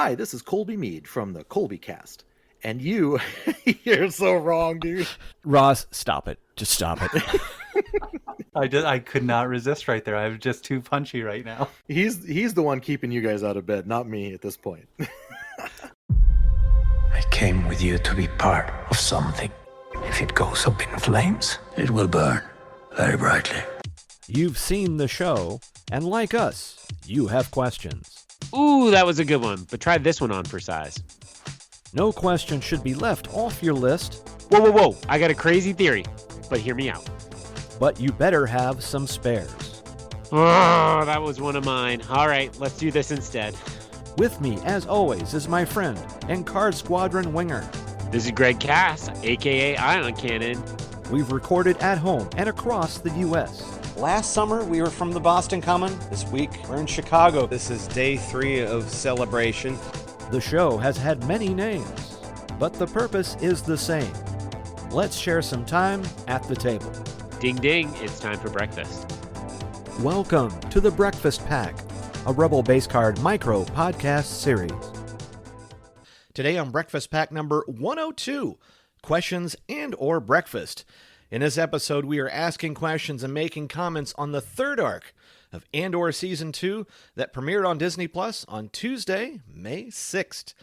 Hi, this is Colby Mead from the Colby Cast. And you, you're so wrong, dude. Ross, stop it. Just stop it. I could not resist right there. I'm just too punchy right now. He's the one keeping you guys out of bed, not me at this point. I came with you to be part of something. If it goes up in flames, it will burn very brightly. You've seen the show, and like us, you have questions. Ooh, that was a good one, but try this one on for size. No question should be left off your list. Whoa. I got a crazy theory, but hear me out. But you better have some spares. Oh, that was one of mine. All right, let's do this instead. With me, as always, is my friend and Card Squadron winger. This is Greg Cass, a.k.a. Ion Cannon. We've recorded at home and across the U.S. Last summer, we were from the Boston Common. This week, we're in Chicago. This is day 3 of celebration. The show has had many names, but the purpose is the same. Let's share some time at the table. Ding ding, it's time for breakfast. Welcome to the Breakfast Pack, a Rebel Base Card micro podcast series. Today on Breakfast Pack number 102, Questions and or Breakfast. In this episode, we are asking questions and making comments on the third arc of Andor Season 2 that premiered on Disney Plus on Tuesday, May 6th.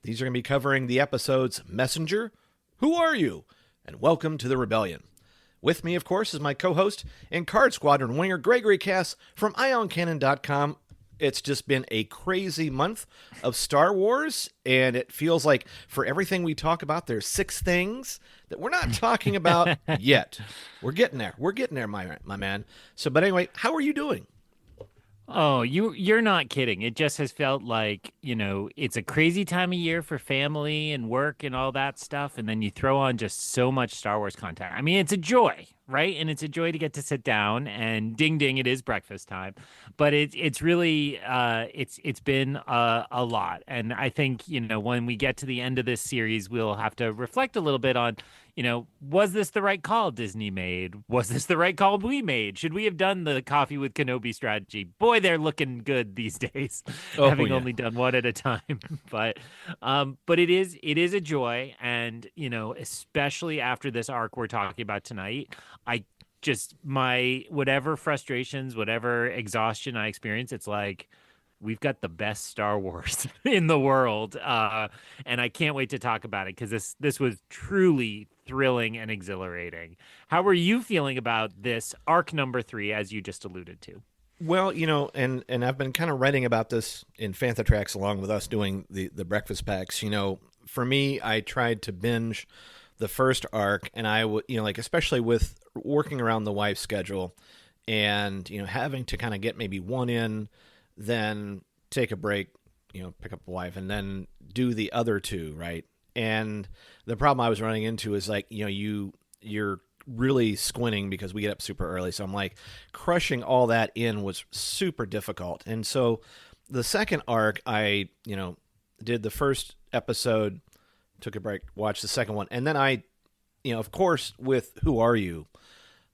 These are going to be covering the episodes Messenger, Who Are You? And Welcome to the Rebellion. With me, of course, is my co-host and Card Squadron winger, Gregory Cass from IonCannon.com. It's just been a crazy month of Star Wars, and it feels like for everything we talk about, there's 6 things that we're not talking about yet. We're getting there, my man. So, but anyway, how are you doing? Oh, you're not kidding. It just has felt like, it's a crazy time of year for family and work and all that stuff. And then you throw on just so much Star Wars content. I mean, it's a joy, right? And it's a joy to get to sit down and ding, ding, it is breakfast time. But it's really, it's been a lot. And I think, when we get to the end of this series, we'll have to reflect a little bit on, was this the right call Disney made? Was this the right call we made? Should we have done the Coffee with Kenobi strategy? Boy, they're looking good these days, having only done one at a time. But it is a joy, and especially after this arc we're talking about tonight, my whatever frustrations, whatever exhaustion I experience, it's like we've got the best Star Wars in the world, and I can't wait to talk about it because this was truly thrilling and exhilarating. How are you feeling about this arc number 3, as you just alluded to? Well, and I've been kind of writing about this in Fantha Tracks along with us doing the breakfast packs. For me, I tried to binge the first arc, and I would, especially with working around the wife's schedule and, having to kind of get maybe one in, then take a break, pick up the wife, and then do the other 2, right? And the problem I was running into is like, you're really squinting because we get up super early. So I'm like, crushing all that in was super difficult. And so the second arc, I, did the first episode, took a break, watched the second one. And then I, of course, with Who Are You?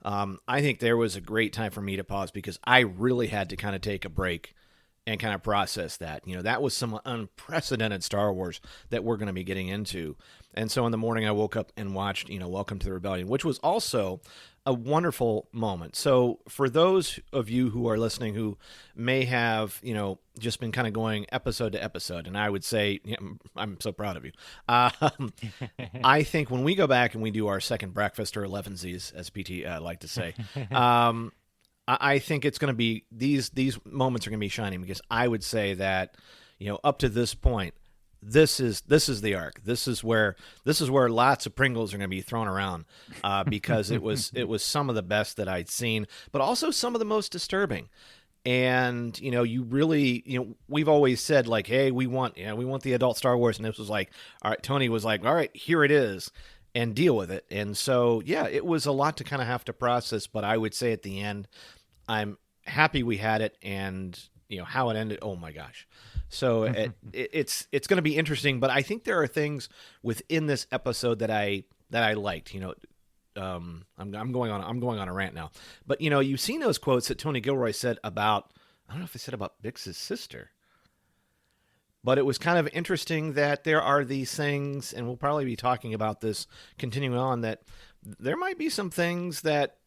I think there was a great time for me to pause because I really had to kind of take a break and kind of process that. That was some unprecedented Star Wars that we're going to be getting into. And so in the morning I woke up and watched, Welcome to the Rebellion, which was also a wonderful moment. So for those of you who are listening who may have, just been kind of going episode to episode, and I would say, I'm so proud of you. I think when we go back and we do our second breakfast, or 11Zs, as PT like to say, I think it's going to be, these moments are going to be shining, because I would say that, up to this point, this is the arc. This is where lots of Pringles are going to be thrown around, because it was some of the best that I'd seen, but also some of the most disturbing. And you really, we've always said like, hey, we want the adult Star Wars, and this was like, all right, Tony was like, all right, here it is, and deal with it. And so yeah, it was a lot to kind of have to process, but I would say at the end, I'm happy we had it, and how it ended. Oh my gosh. So it's going to be interesting, but I think there are things within this episode that I liked. I'm going on a rant now, but you've seen those quotes that Tony Gilroy said about, I don't know if he said about Bix's sister, But it was kind of interesting that there are these things, and we'll probably be talking about this continuing on, that there might be some things that,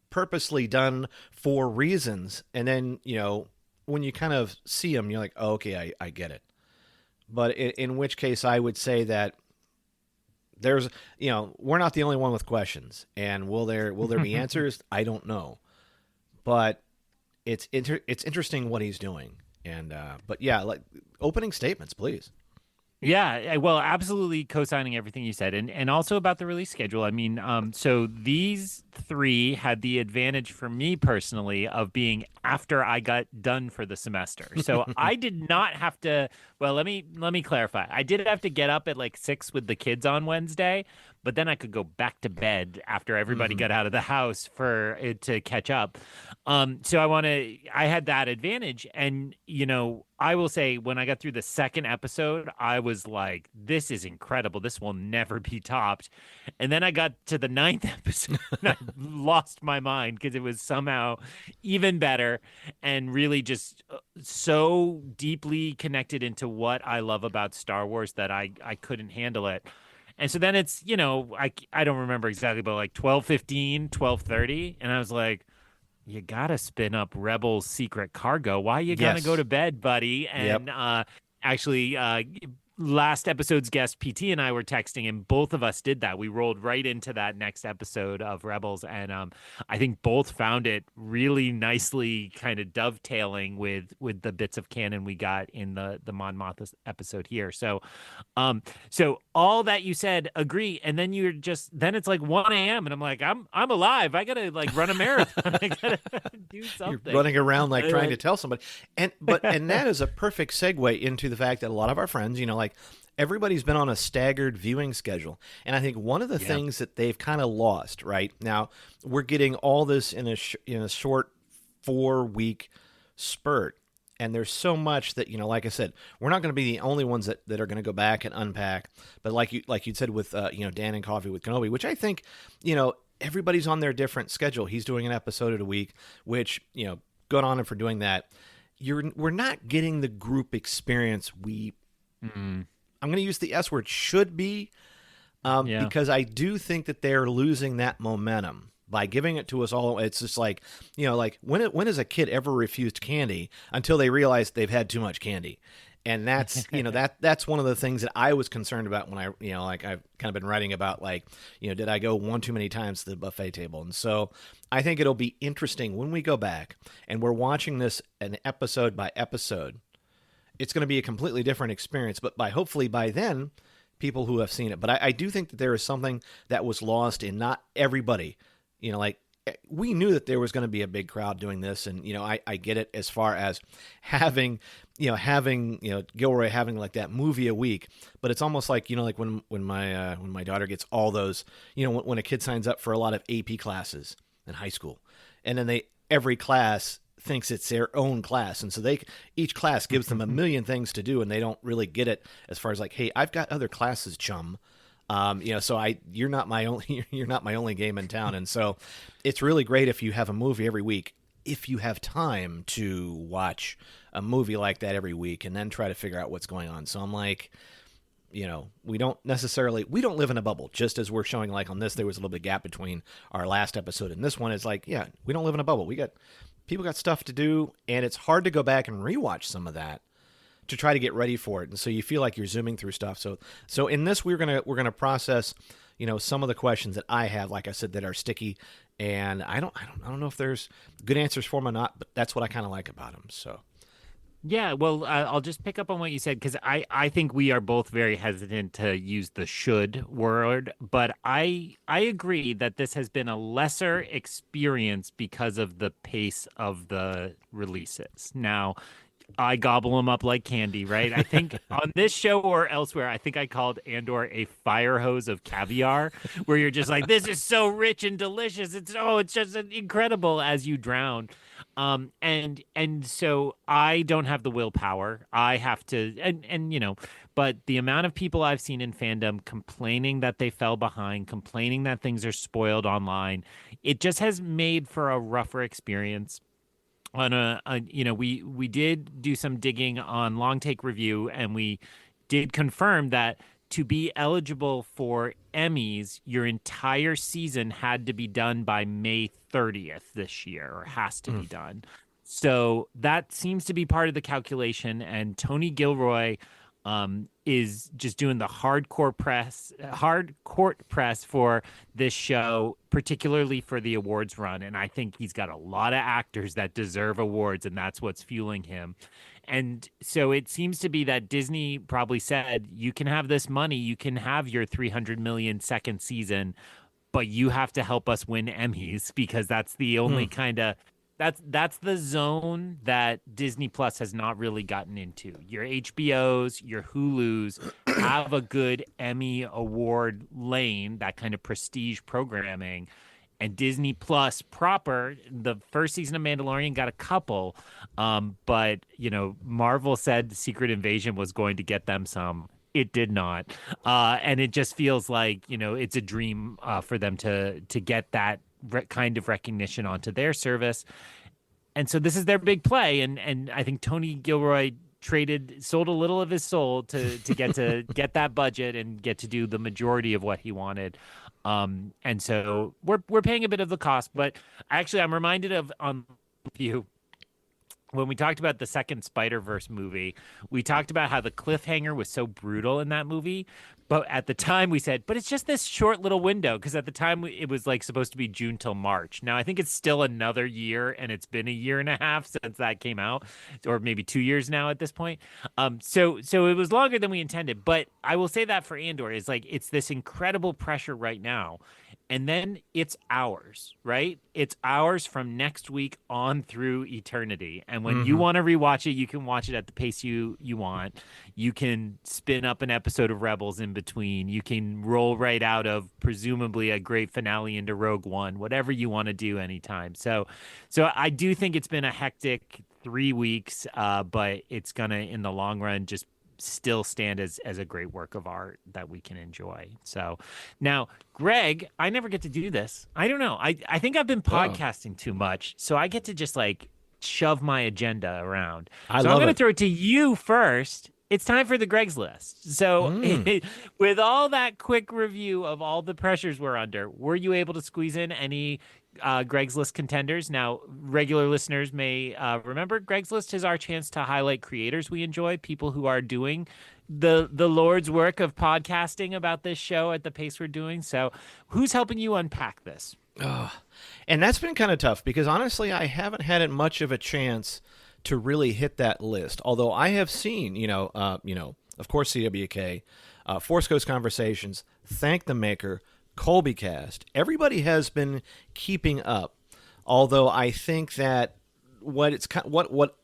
purposely done for reasons. And then, when you kind of see them, you're like, oh, okay, I get it. But in which case, I would say that there's, we're not the only one with questions. And will there be answers? I don't know. But it's interesting what he's doing. And but yeah, like opening statements, please. Yeah, well, absolutely co-signing everything you said, and also about the release schedule. I mean, so these three had the advantage for me personally of being after I got done for the semester. So I did not have to. Well, let me clarify. I did have to get up at like 6 with the kids on Wednesday, but then I could go back to bed after everybody got out of the house for it to catch up. So I had that advantage, and I will say when I got through the second episode, I was like, this is incredible. This will never be topped. And then I got to the 9th episode and I lost my mind because it was somehow even better and really just so deeply connected into what I love about Star Wars that I couldn't handle it. And so then it's, I don't remember exactly, but like 12:15, 12:30. And I was like, you gotta spin up Rebel's secret cargo. Why you gonna go to bed, buddy? And actually, last episode's guest PT and I were texting, and both of us did that. We rolled right into that next episode of Rebels, and I think both found it really nicely, kind of dovetailing with the bits of canon we got in the Mon Mothma episode here. So, so all that you said, agree, and then then it's like 1 a.m. and I'm like, I'm alive. I gotta like run a marathon. I gotta do something. You're running around like trying to tell somebody, and that is a perfect segue into the fact that a lot of our friends, like everybody's been on a staggered viewing schedule, and I think one of the things that they've kind of lost right now, we're getting all this in a short 4-week spurt. And there's so much that, like I said, we're not going to be the only ones that are going to go back and unpack. But like you said with, Dan and Coffee with Kenobi, which I think, everybody's on their different schedule. He's doing an episode a week, which, good on him for doing that. We're not getting the group experience I'm going to use the S word, should be, because I do think that they're losing that momentum. By giving it to us all, it's just like, when has a kid ever refused candy until they realize they've had too much candy? And that's, that's one of the things that I was concerned about when I've kind of been writing about, did I go one too many times to the buffet table? And so I think it'll be interesting when we go back and we're watching this an episode by episode. It's going to be a completely different experience, but hopefully by then, people who have seen it. But I do think that there is something that was lost in not everybody. We knew that there was going to be a big crowd doing this, and I get it as far as having Gilroy having like that movie a week, but it's almost like like when my daughter gets all those when a kid signs up for a lot of AP classes in high school, and then every class thinks it's their own class, and so each class gives them a million things to do, and they don't really get it as far as like, hey, I've got other classes, chum. So you're not my only game in town. And so it's really great if you have a movie every week, if you have time to watch a movie like that every week and then try to figure out what's going on. So I'm like, we don't live in a bubble. Just as we're showing, like on this, there was a little bit of gap between our last episode and this one. Is like, yeah, we don't live in a bubble. People got stuff to do, and it's hard to go back and rewatch some of that to try to get ready for it. And so you feel like you're zooming through stuff. So in this, we're gonna process, some of the questions that I have, like I said, that are sticky, and I don't know if there's good answers for them or not, but that's what I kind of like about them. So. Yeah, well, I'll just pick up on what you said, because I think we are both very hesitant to use the should word, but I agree that this has been a lesser experience because of the pace of the releases. Now, I gobble them up like candy, right? I think on this show or elsewhere, I think I called Andor a fire hose of caviar, where you're just like, this is so rich and delicious. It's just incredible as you drown. And so I don't have the willpower. I have to, but the amount of people I've seen in fandom complaining that they fell behind, complaining that things are spoiled online, it just has made for a rougher experience. on we did do some digging on Long Take Review, and we did confirm that to be eligible for Emmys, your entire season had to be done by May 30th this year, or has to be done. So that seems to be part of the calculation. And Tony Gilroy is just doing the hard court press for this show, particularly for the awards run. And I think he's got a lot of actors that deserve awards, and that's what's fueling him. And so it seems to be that Disney probably said, you can have this money, you can have your 300 million second season, but you have to help us win Emmys, because that's the only kind of that's the zone that Disney Plus has not really gotten into. Your HBOs, your Hulus have a good Emmy award lane, that kind of prestige programming. And Disney Plus proper, the first season of Mandalorian got a couple, but Marvel said Secret Invasion was going to get them some. It did not, and it just feels like it's a dream for them to get that kind of recognition onto their service. And so this is their big play, and I think Tony Gilroy sold a little of his soul to get that budget and get to do the majority of what he wanted. And so we're paying a bit of the cost, but actually I'm reminded of when we talked about the second Spider-Verse movie, we talked about how the cliffhanger was so brutal in that movie. But at the time we said, but it's just this short little window, because at the time it was like supposed to be June till March. Now I think it's still another year, and it's been a year and a half since that came out, or maybe 2 years now at this point. So it was longer than we intended. But I will say that for Andor is like, it's this incredible pressure right now. And then it's ours, right? It's ours from next week on through eternity. And when you want to rewatch it, you can watch it at the pace you want. You can spin up an episode of Rebels in between. You can roll right out of presumably a great finale into Rogue One, whatever you want to do anytime. So I do think it's been a hectic 3 weeks, but it's going to, in the long run, just still stand as a great work of art that we can enjoy. So now, Greg, I never get to do this. I don't know. I think I've been podcasting too much, so I get to just like shove my agenda around. I'm going to throw it to you first. It's time for the Greg's List. So with all that quick review of all the pressures we're under, were you able to squeeze in any Greg's List contenders? Now, regular listeners may remember Greg's List is our chance to highlight creators we enjoy, people who are doing the Lord's work of podcasting about this show at the pace we're doing. So who's helping you unpack this? And that's been kind of tough, because honestly, I haven't had it much of a chance to really hit that list. Although I have seen, of course, CWK, Force Ghost Conversations, Thank the Maker, Colby Cast. Everybody has been keeping up. Although I think that what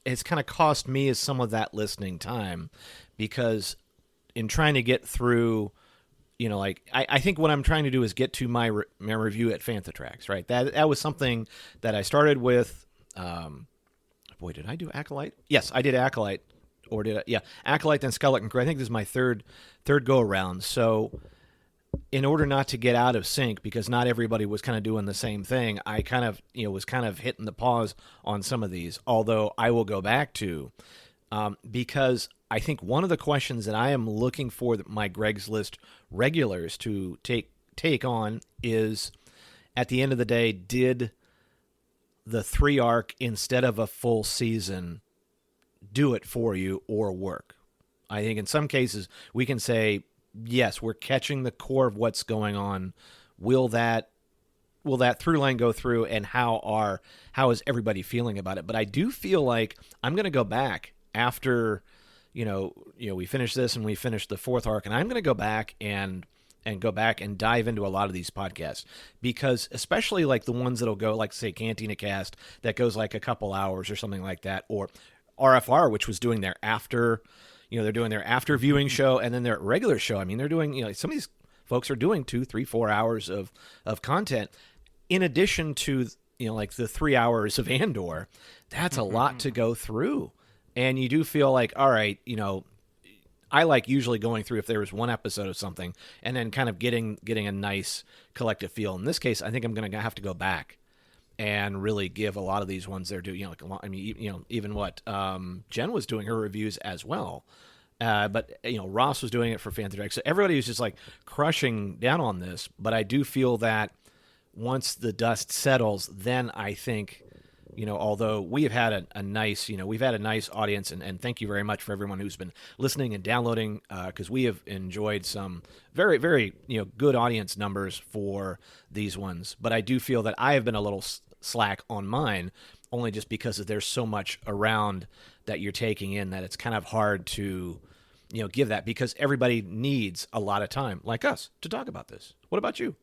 has kind of cost me is some of that listening time, because in trying to get through, I think what I'm trying to do is get to my review at Fantatrax, right? That was something that I started with. Boy, did I do Acolyte? Yes, I did Acolyte. Or did I? Yeah, Acolyte, then Skeleton Crew. I think this is my third go around. So in order not to get out of sync, because not everybody was kind of doing the same thing, I kind of, was kind of hitting the pause on some of these. Although I will go back to, because I think one of the questions that I am looking for my Greg's List regulars to take on is, at the end of the day, did the 3 arc instead of a full season do it for you or work? I think in some cases we can say, yes, we're catching the core of what's going on. Will that through line go through, and how is everybody feeling about it? But I do feel like I'm going to go back after, we finish this and we finish the 4th arc, and I'm going to go back and dive into a lot of these podcasts, because especially like the ones that'll go, like say Cantina Cast, that goes like a couple hours or something like that, or RFR, which was doing their after, they're doing their after viewing show, and then their regular show. I mean, they're doing, some of these folks are doing 2, 3, 4 hours of content in addition to, like the 3 hours of Andor. That's a lot to go through. And you do feel like, all right, I like usually going through, if there was one episode of something, and then kind of getting a nice collective feel. In this case, I think I'm going to have to go back and really give a lot of these ones their due. You know, like I mean, you know, even what Jen was doing her reviews as well. But you know, Ross was doing it for Phantom Drag, so everybody was just like crushing down on this. But I do feel that once the dust settles, then I think, you know, although we have had a nice, you know, we've had a nice audience, and thank you very much for everyone who's been listening and downloading, because we have enjoyed some very, very, you know, good audience numbers for these ones. But I do feel that I have been a little slack on mine, only just because there's so much around that you're taking in that it's kind of hard to, you know, give that, because everybody needs a lot of time, like us, to talk about this. What about you?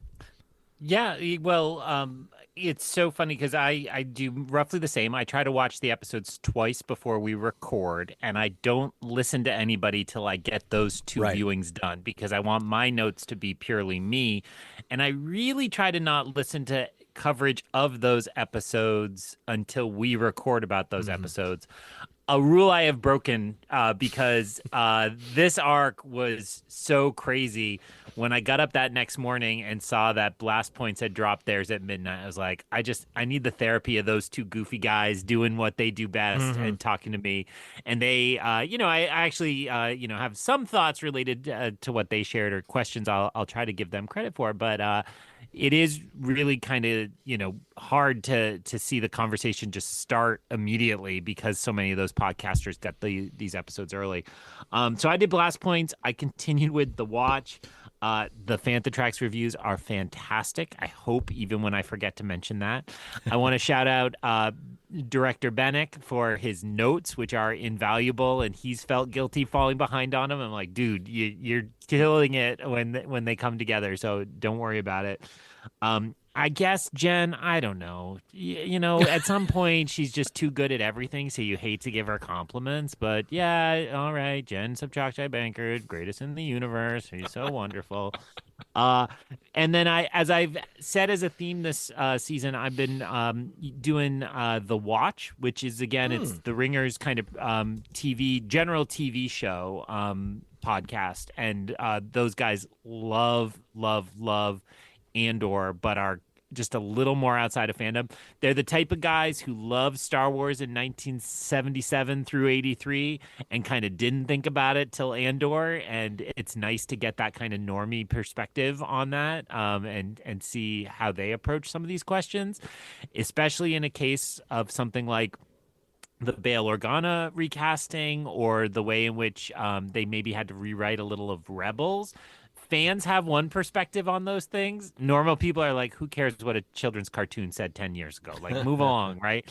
Yeah, well, it's so funny because I do roughly the same. I try to watch the episodes twice before we record, and I don't listen to anybody till I get those two Right. viewings done, because I want my notes to be purely me. And I really try to not listen to coverage of those episodes until we record about those episodes. A rule I have broken, because this arc was so crazy. When I got up that next morning and saw that Blast Points had dropped theirs at midnight, I was like, I need the therapy of those two goofy guys doing what they do best and talking to me. And they, you know, I actually, you know, have some thoughts related to what they shared, or questions I'll try to give them credit for. But it is really kind of, you know, hard to see the conversation just start immediately, because so many of those podcasters got these episodes early. So I did Blast Points. I continued with The Watch. The Fantatrax reviews are fantastic. I hope even when I forget to mention that. I want to shout out Director Bennick for his notes, which are invaluable, and he's felt guilty falling behind on them. I'm like, dude, you're killing it when they come together, so don't worry about it. I guess Jen, I don't know. You know, at some point she's just too good at everything, so you hate to give her compliments. But yeah, all right, Jen Subchakchai Bankard, greatest in the universe. She's so wonderful. Uh, and then as I've said as a theme this season, I've been doing The Watch, which is, again, it's the Ringer's kind of general TV show podcast, and those guys love Andor, but are just a little more outside of fandom. They're the type of guys who loved Star Wars in 1977 through 83 and kind of didn't think about it till Andor. And it's nice to get that kind of normie perspective on that, and see how they approach some of these questions, especially in a case of something like the Bail Organa recasting, or the way in which they maybe had to rewrite a little of Rebels. Fans have one perspective on those things. Normal people are like, who cares what a children's cartoon said 10 years ago? Like, move along, right?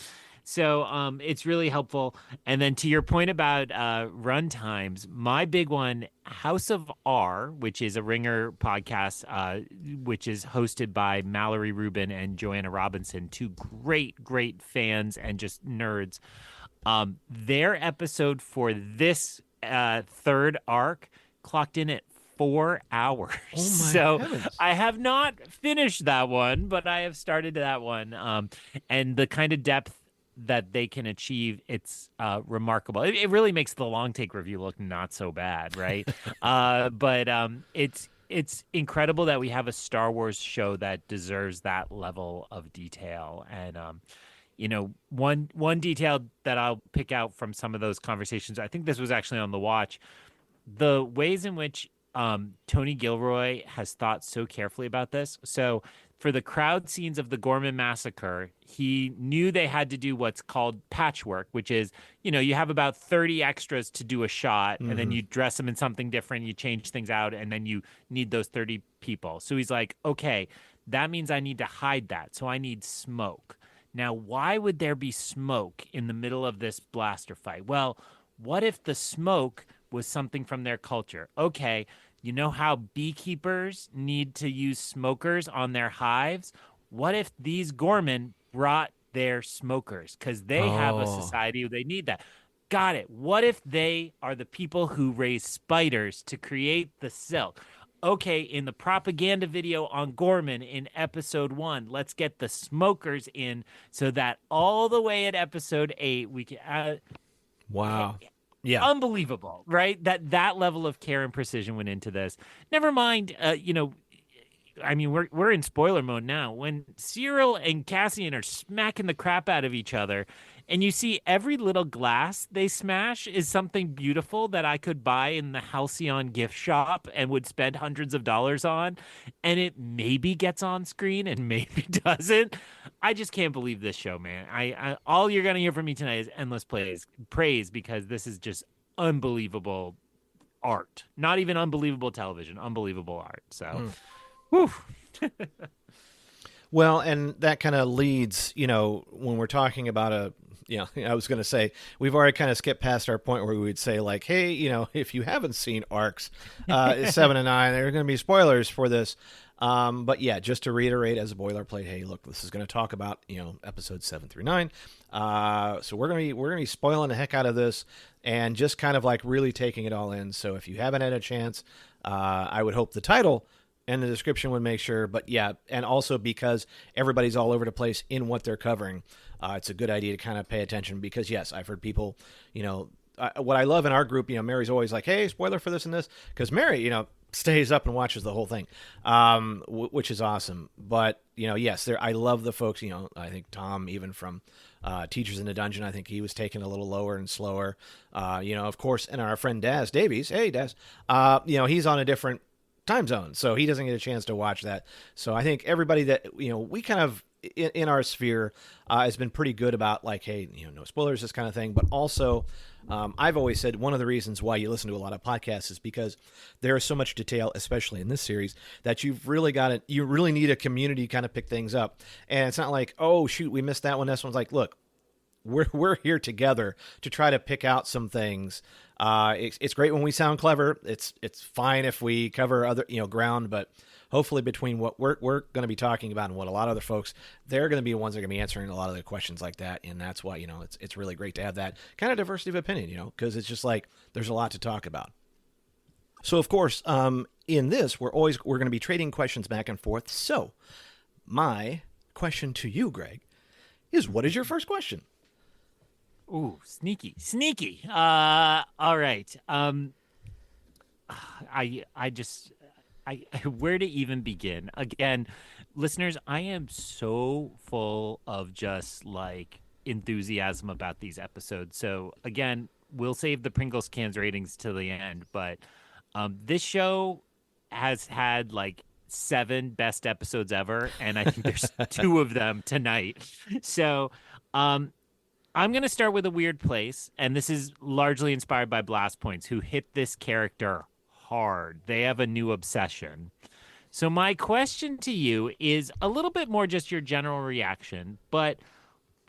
So it's really helpful. And then to your point about run times, my big one, House of R, which is a Ringer podcast, which is hosted by Mallory Rubin and Joanna Robinson, two great fans and just nerds. Their episode for this third arc clocked in at 4 hours. Oh my so heavens. I have not finished that one, but I have started that one. And the kind of depth that they can achieve, it's remarkable. It really makes the long take review look not so bad, right? But it's incredible that we have a Star Wars show that deserves that level of detail. And you know, one detail that I'll pick out from some of those conversations, I think this was actually on The Watch, the ways in which Tony Gilroy has thought so carefully about this. So for the crowd scenes of the Gorman massacre, he knew they had to do what's called patchwork, which is, you know, you have about 30 extras to do a shot, and then you dress them in something different, you change things out, and then you need those 30 people. So he's like, okay, that means I need to hide that. So I need smoke. Now, why would there be smoke in the middle of this blaster fight? Well, what if the smoke was something from their culture? Okay, you know how beekeepers need to use smokers on their hives? What if these Gorman brought their smokers? Because they have a society where they need that. Got it. What if they are the people who raise spiders to create the silk? Okay, in the propaganda video on Gorman in episode 1, let's get the smokers in so that all the way at episode 8, we can... Wow. Yeah. Unbelievable, right? That level of care and precision went into this. Never mind, you know, I mean, we're in spoiler mode now. When Cyril and Cassian are smacking the crap out of each other, and you see every little glass they smash is something beautiful that I could buy in the Halcyon gift shop and would spend hundreds of dollars on, and it maybe gets on screen and maybe doesn't. I just can't believe this show, man. I all you're gonna hear from me tonight is endless praise because this is just unbelievable art. Not even unbelievable television, unbelievable art. So, whew. Well, and that kind of leads, when we're talking about I was going to say, we've already kind of skipped past our point where we would say, like, hey, if you haven't seen Arcs 7 and 9, there are going to be spoilers for this. But yeah, just to reiterate as a boilerplate, hey, look, this is going to talk about, episodes 7 through 9. So we're going to be spoiling the heck out of this and just kind of like really taking it all in. So if you haven't had a chance, I would hope the title and the description would make sure, but yeah, and also because everybody's all over the place in what they're covering, it's a good idea to kind of pay attention because yes, I've heard people, what I love in our group, Mary's always like, hey, spoiler for this and this, because Mary, stays up and watches the whole thing, which is awesome. But, yes, I love the folks, I think Tom, even from Teachers in the Dungeon, I think he was taken a little lower and slower. Of course, and our friend Daz Davies, hey, Daz, he's on a different time zone, so he doesn't get a chance to watch that. So I think everybody that we kind of in our sphere has been pretty good about like, hey, no spoilers, this kind of thing. But also, I've always said one of the reasons why you listen to a lot of podcasts is because there is so much detail, especially in this series, that you really need a community kind of pick things up. And it's not like, oh shoot, we missed that one. This one's like, look, we're here together to try to pick out some things. It's great when we sound clever. It's fine if we cover other ground, but hopefully between what we're going to be talking about and what a lot of other folks, they're going to be the ones that are going to be answering a lot of the questions like that, and that's why it's really great to have that kind of diversity of opinion, because it's just like there's a lot to talk about. So of course, in this we're going to be trading questions back and forth. So my question to you, Greg, is what is your first question? Ooh, sneaky. All right. Where to even begin? Again, listeners, I am so full of just like enthusiasm about these episodes. So again, we'll save the Pringles cans ratings till the end, but this show has had like 7 best episodes ever, and I think there's 2 of them tonight. So, I'm going to start with a weird place, and this is largely inspired by Blast Points, who hit this character hard. They have a new obsession. So my question to you is a little bit more just your general reaction, but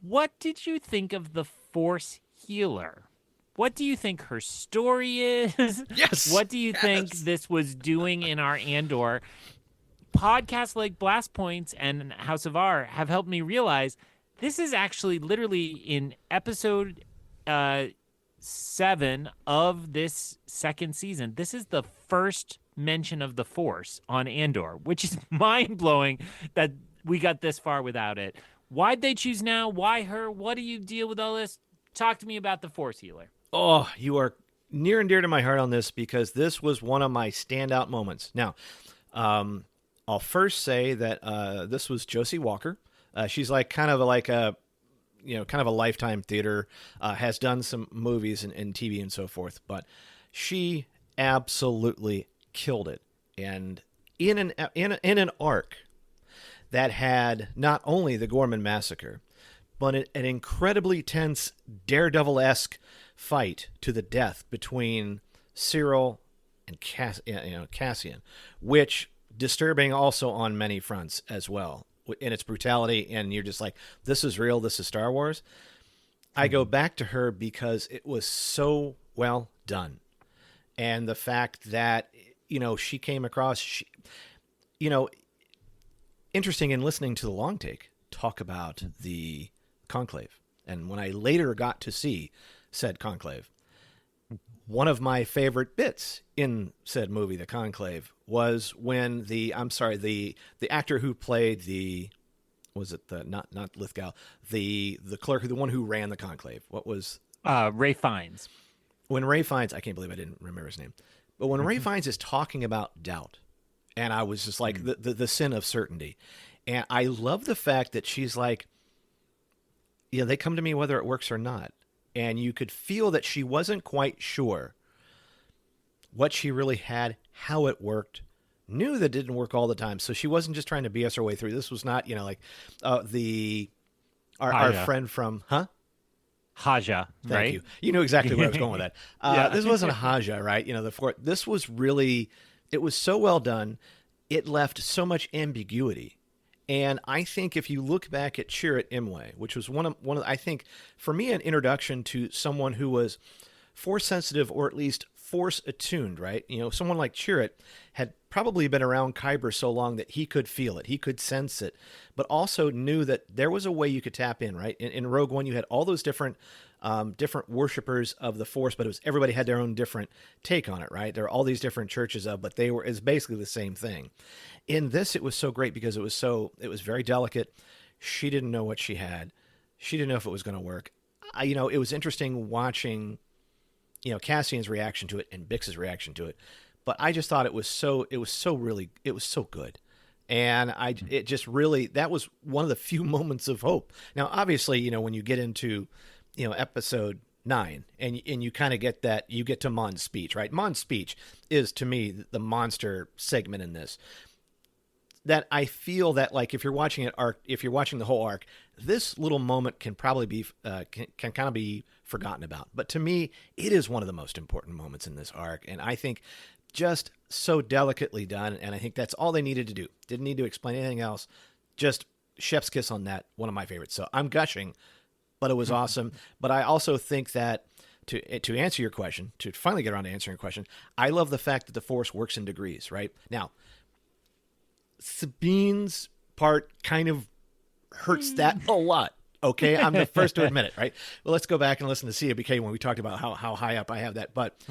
what did you think of the Force Healer? What do you think her story is? Yes. What do you think this was doing in our Andor? Podcasts like Blast Points and House of R have helped me realize this is actually literally in episode 7 of this second season. This is the first mention of the Force on Andor, which is mind-blowing that we got this far without it. Why'd they choose now? Why her? What do you deal with all this? Talk to me about the Force Healer. Oh, you are near and dear to my heart on this because this was one of my standout moments. Now, I'll first say that this was Josie Walker. She's like kind of a Lifetime theater, has done some movies and TV and so forth, but she absolutely killed it. And in an arc that had not only the Gorman massacre, but an incredibly tense Daredevil-esque fight to the death between Cyril and Cassian, which disturbing also on many fronts as well in its brutality. And you're just like, this is real. This is Star Wars. I go back to her because it was so well done. And the fact that, she came across, interesting in listening to the long take talk about the Conclave. And when I later got to see said Conclave, one of my favorite bits in said movie, The Conclave, was when the actor who played not Lithgow, the clerk, the one who ran the Conclave. What was Ray Fiennes. When Ray Fiennes, I can't believe I didn't remember his name, but when Ray Fiennes is talking about doubt And I was just like the sin of certainty. And I love the fact that she's like, they come to me whether it works or not. And you could feel that she wasn't quite sure what she really had, how it worked, knew that it didn't work all the time. So she wasn't just trying to BS her way through. This was not, our friend from, Haja, Thank right? you. You knew exactly where I was going with that. This wasn't Haja, right? This was really, it was so well done. It left so much ambiguity. And I think if you look back at Chirrut Imwe, which was one of I think for me an introduction to someone who was force sensitive or at least force attuned, right? Someone like Chirrut had probably been around Kyber so long that he could feel it, he could sense it, but also knew that there was a way you could tap in, right? In Rogue One, you had all those different worshippers of the Force, but everybody had their own different take on it, right? There are all these different churches but it's basically the same thing. In this, it was so great because it was very delicate. She didn't know what she had. She didn't know if it was going to work. It was interesting watching, Cassian's reaction to it and Bix's reaction to it. But I just thought it was so good. And it just really, that was one of the few moments of hope. Now, obviously, when you get into, episode 9 and you kind of get that, you get to Mon's speech, right? Mon's speech is to me the monster segment in this. That I feel that like if you're watching the whole arc, this little moment can probably be can kind of be forgotten about. But to me, it is one of the most important moments in this arc, and I think just so delicately done. And I think that's all they needed to do. Didn't need to explain anything else. Just chef's kiss on that. One of my favorites. So I'm gushing, but it was awesome. But I also think that to answer your question, to finally get around to answering your question, I love the fact that the Force works in degrees. Right now, Sabine's part kind of hurts that a lot. Okay, I'm the first to admit it, right? Well, let's go back and listen to CABK when we talked about how high up I have that. But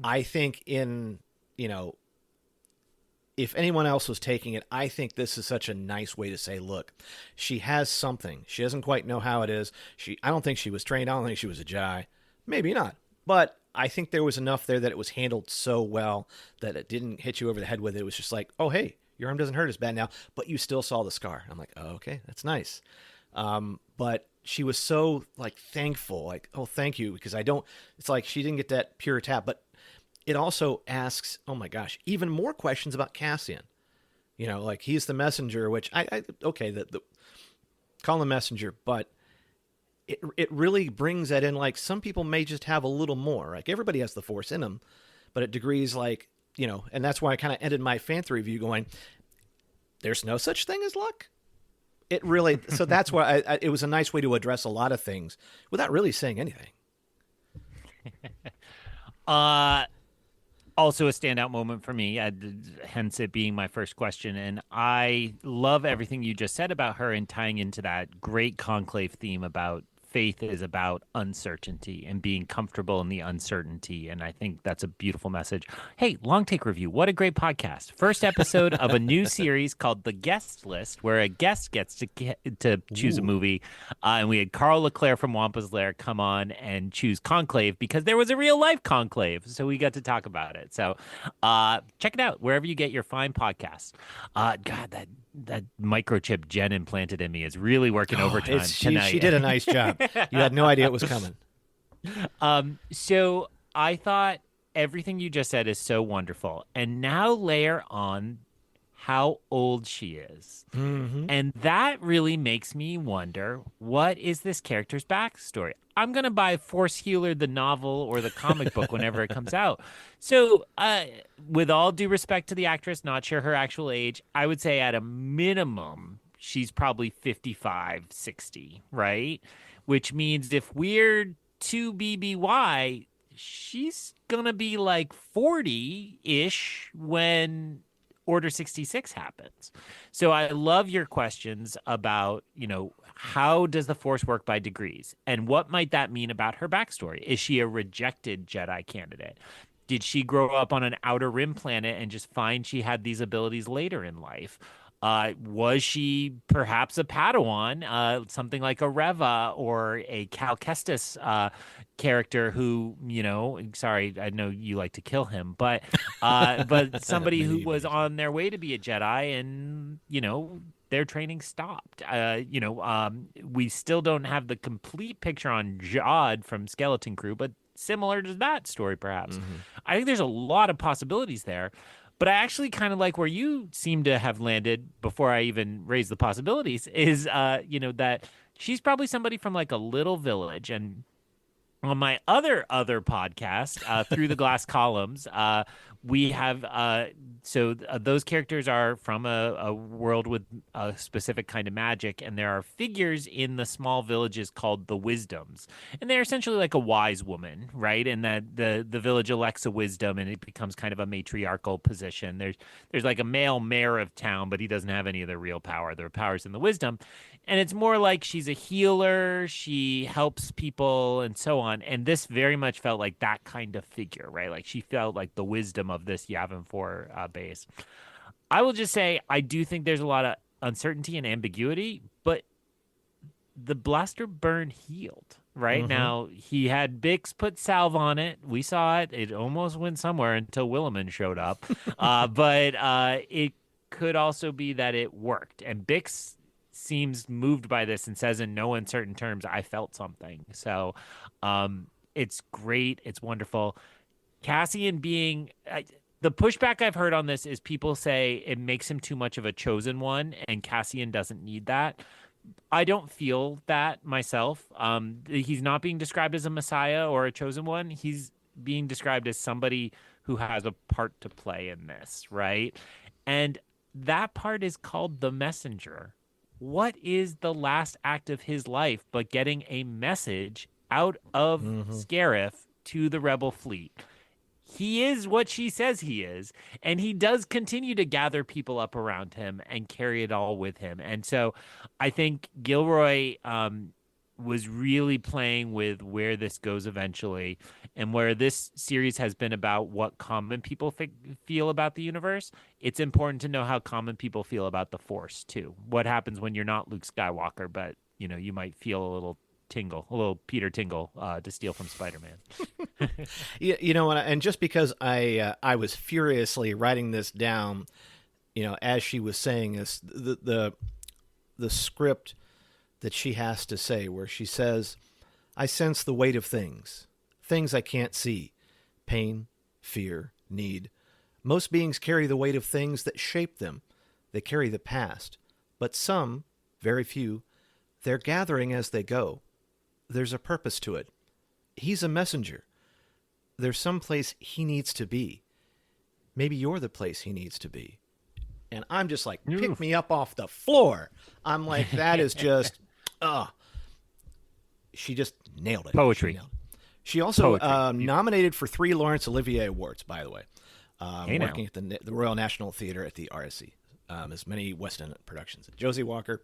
I think if anyone else was taking it, I think this is such a nice way to say, look, she has something. She doesn't quite know how it is. I don't think she was trained. I don't think she was a Jedi. Maybe not. But I think there was enough there that it was handled so well that it didn't hit you over the head with it. It was just like, oh, hey, your arm doesn't hurt as bad now, but you still saw the scar. I'm like, oh, okay, that's nice. But she was so like thankful, like, oh, thank you, because it's like she didn't get that pure tap, but it also asks, oh my gosh, even more questions about Cassian. Like he's the messenger, which okay, call him messenger, but it really brings that in. Like some people may just have a little more. Like everybody has the Force in them, but at degrees like, and that's why I kind of ended my Fantha review going, there's no such thing as luck. It really, so that's why it was a nice way to address a lot of things without really saying anything. Also a standout moment for me, hence it being my first question. And I love everything you just said about her and tying into that great conclave theme about faith is about uncertainty and being comfortable in the uncertainty. And I think that's a beautiful message. Hey, Long Take Review, what a great podcast. First episode of a new series called The Guest List, where a guest gets to choose a movie. And we had Carl Leclerc from Wampa's Lair come on and choose Conclave because there was a real life Conclave. So we got to talk about it. So check it out wherever you get your fine podcasts. God, that microchip Jen implanted in me is really working overtime tonight. She did a nice job. You had no idea it was coming. So I thought everything you just said is so wonderful. And now layer on how old she is. Mm-hmm. And that really makes me wonder, what is this character's backstory? I'm going to buy Force Healer, the novel or the comic book whenever it comes out. So with all due respect to the actress, not sure her actual age, I would say at a minimum, she's probably 55, 60, right? Which means if we're 2 BBY, she's going to be like 40-ish when Order 66 happens. So I love your questions about, how does the Force work by degrees? And what might that mean about her backstory? Is she a rejected Jedi candidate? Did she grow up on an outer rim planet and just find she had these abilities later in life? Was she perhaps a Padawan, something like a Reva or a Cal Kestis character who, sorry, I know you like to kill him, but somebody who Many, was many on their way to be a Jedi and, their training stopped. We still don't have the complete picture on Jod from Skeleton Crew, but similar to that story, perhaps. I think there's a lot of possibilities there. But I actually kind of like where you seem to have landed before I even raised the possibilities is, that she's probably somebody from like a little village. And on my other podcast, Through the Glass Columns, we have those characters are from a world with a specific kind of magic, and there are figures in the small villages called the Wisdoms, and they're essentially like a wise woman, right? And that the village elects a wisdom, and it becomes kind of a matriarchal position. There's like a male mayor of town, but he doesn't have any of the real power. There are powers in the wisdom. And it's more like she's a healer, she helps people, and so on. And this very much felt like that kind of figure, right? Like she felt like the wisdom of this Yavin 4 base. I will just say, I do think there's a lot of uncertainty and ambiguity, but the blaster burn healed. Right now, he had Bix put salve on it. We saw it. It almost went somewhere until Williman showed up. But it could also be that it worked. And Bix seems moved by this and says in no uncertain terms, I felt something. So it's great. It's wonderful. Cassian being the pushback I've heard on this is people say it makes him too much of a chosen one, and Cassian doesn't need that. I don't feel that myself. He's not being described as a messiah or a chosen one. He's being described as somebody who has a part to play in this, right? And that part is called the messenger. What is the last act of his life but getting a message out of Scarif to the rebel fleet? He is what she says he is, and he does continue to gather people up around him and carry it all with him. And so I think Gilroy was really playing with where this goes eventually, and where this series has been about what common people feel about the universe. It's important to know how common people feel about the Force too. What happens when you're not Luke Skywalker, but you might feel a little tingle, a little Peter Tingle, to steal from Spider-Man. Yeah, you know what? And just because I was furiously writing this down, as she was saying this, the script that she has to say, where she says, "I sense the weight of things I can't see, pain, fear, need. Most beings carry the weight of things that shape them. They carry the past, but some, very few, they're gathering as they go. There's a purpose to it. He's a messenger. There's some place he needs to be. Maybe you're the place he needs to be." And I'm just like, pick me up off the floor. I'm like, that is just, she just nailed it. Poetry. She also nominated for 3 Laurence Olivier Awards, by the way, working at the Royal National Theatre at the RSC, as many West End productions. Josie Walker,